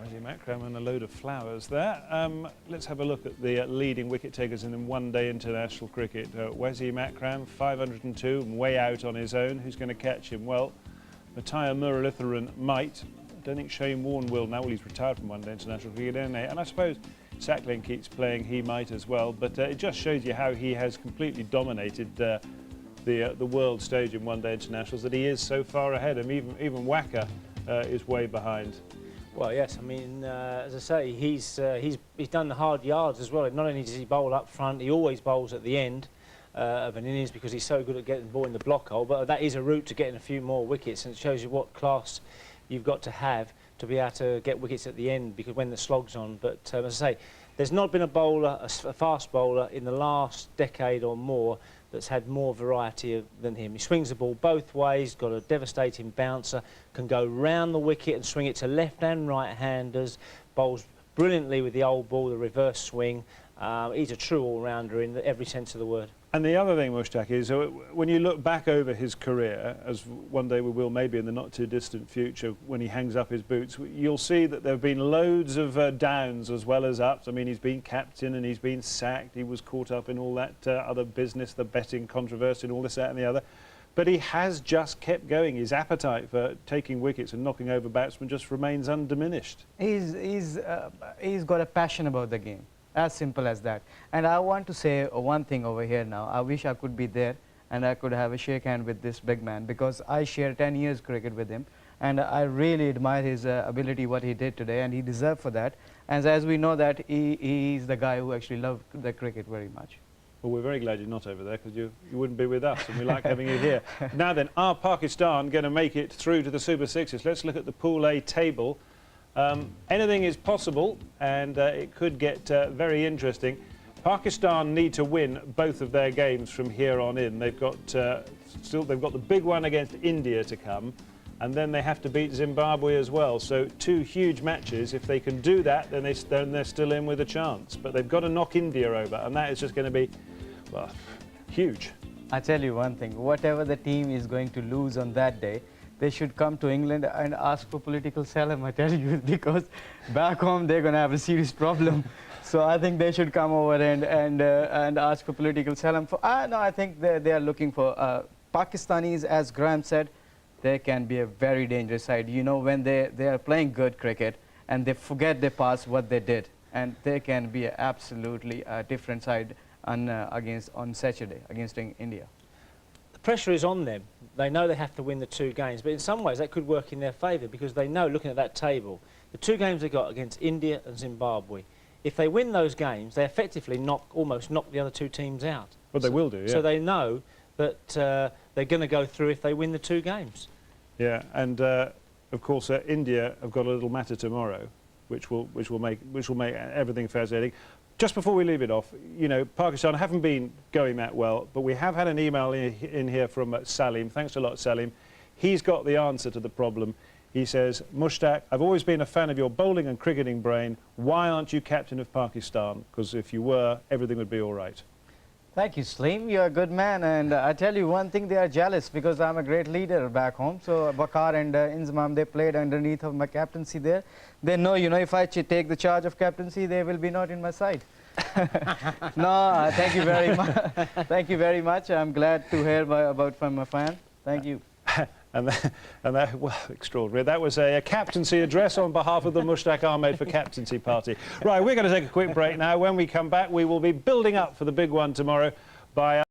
Wasim Akram and a load of flowers there. Let's have a look at the leading wicket takers in one-day international cricket. Wasim Akram, 502, way out on his own. Who's going to catch him? Well, Mattia Muralitharan might. I don't think Shane Warne will now. Well, he's retired from one-day international cricket, and I suppose Sackling keeps playing, he might as well. But it just shows you how he has completely dominated the world stage in one-day internationals, that he is so far ahead, and even Waqar is way behind. Well, yes, I mean, as I say, he's done the hard yards as well. Not only does he bowl up front, he always bowls at the end of an innings, because he's so good at getting the ball in the block hole, but that is a route to getting a few more wickets, and it shows you what class you've got to have to be able to get wickets at the end, because when the slog's on. But as I say, there's not been a bowler, a fast bowler, in the last decade or more that's had more variety than him. He swings the ball both ways, got a devastating bouncer, can go round the wicket and swing it to left and right-handers, bowls brilliantly with the old ball, the reverse swing. He's a true all-rounder in every sense of the word. And the other thing, Mushtaq, is when you look back over his career, as one day we will maybe in the not-too-distant future, when he hangs up his boots, you'll see that there have been loads of downs as well as ups. I mean, he's been captain and he's been sacked. He was caught up in all that other business, the betting controversy and all this, that and the other. But he has just kept going. His appetite for taking wickets and knocking over batsmen just remains undiminished. He's got a passion about the game. As simple as that. And I want to say one thing over here now. I wish I could be there and I could have a shake hand with this big man, because I shared 10 years cricket with him and I really admire his ability, what he did today, and he deserved for that. And as we know that he's the guy who actually loved the cricket very much. Well, we're very glad you're not over there, because you wouldn't be with us, and we like having you here. Now then, are Pakistan going to make it through to the Super Sixes? Let's look at the Pool A table. Anything is possible, and it could get very interesting. Pakistan need to win both of their games from here on in. They've got they've got the big one against India to come, and then they have to beat Zimbabwe as well. So 2 huge matches. If they can do that, then they're still in with a chance. But they've got to knock India over, and that is just going to be, well, huge. I tell you one thing, whatever the team is going to lose on that day, they should come to England and ask for political asylum, I tell you, because back home they're going to have a serious problem. So I think they should come over and ask for political asylum. No, I think they are looking for Pakistanis, as Graham said. They can be a very dangerous side. You know, when they are playing good cricket and they forget their past, what they did, and they can be an absolutely different side on Saturday against India. The pressure is on them. They know they have to win the 2 games, but in some ways that could work in their favour, because they know, looking at that table, the 2 games they got against India and Zimbabwe, if they win those games, they effectively almost knock the other 2 teams out. Well, they will do, yeah. So they know that they're going to go through if they win the 2 games. Yeah, and of course India have got a little matter tomorrow, which will make everything fair sailing. Just before we leave it off, you know, Pakistan haven't been going that well, but we have had an email in here from Salim. Thanks a lot, Salim. He's got the answer to the problem. He says, Mushtaq, I've always been a fan of your bowling and cricketing brain. Why aren't you captain of Pakistan? Because if you were, everything would be all right. Thank you, Salim. You're a good man. And I tell you one thing, they are jealous because I'm a great leader back home. So Bakar and Inzamam, they played underneath of my captaincy there. They know, you know, if I take the charge of captaincy, they will be not in my side. No, thank you very much. Thank you very much. I'm glad to hear about from my fan. Thank you. And that, well, extraordinary. That was a captaincy address on behalf of the Mushtaq Ahmed for Captaincy Party. Right, we're going to take a quick break now. When we come back, we will be building up for the big one tomorrow by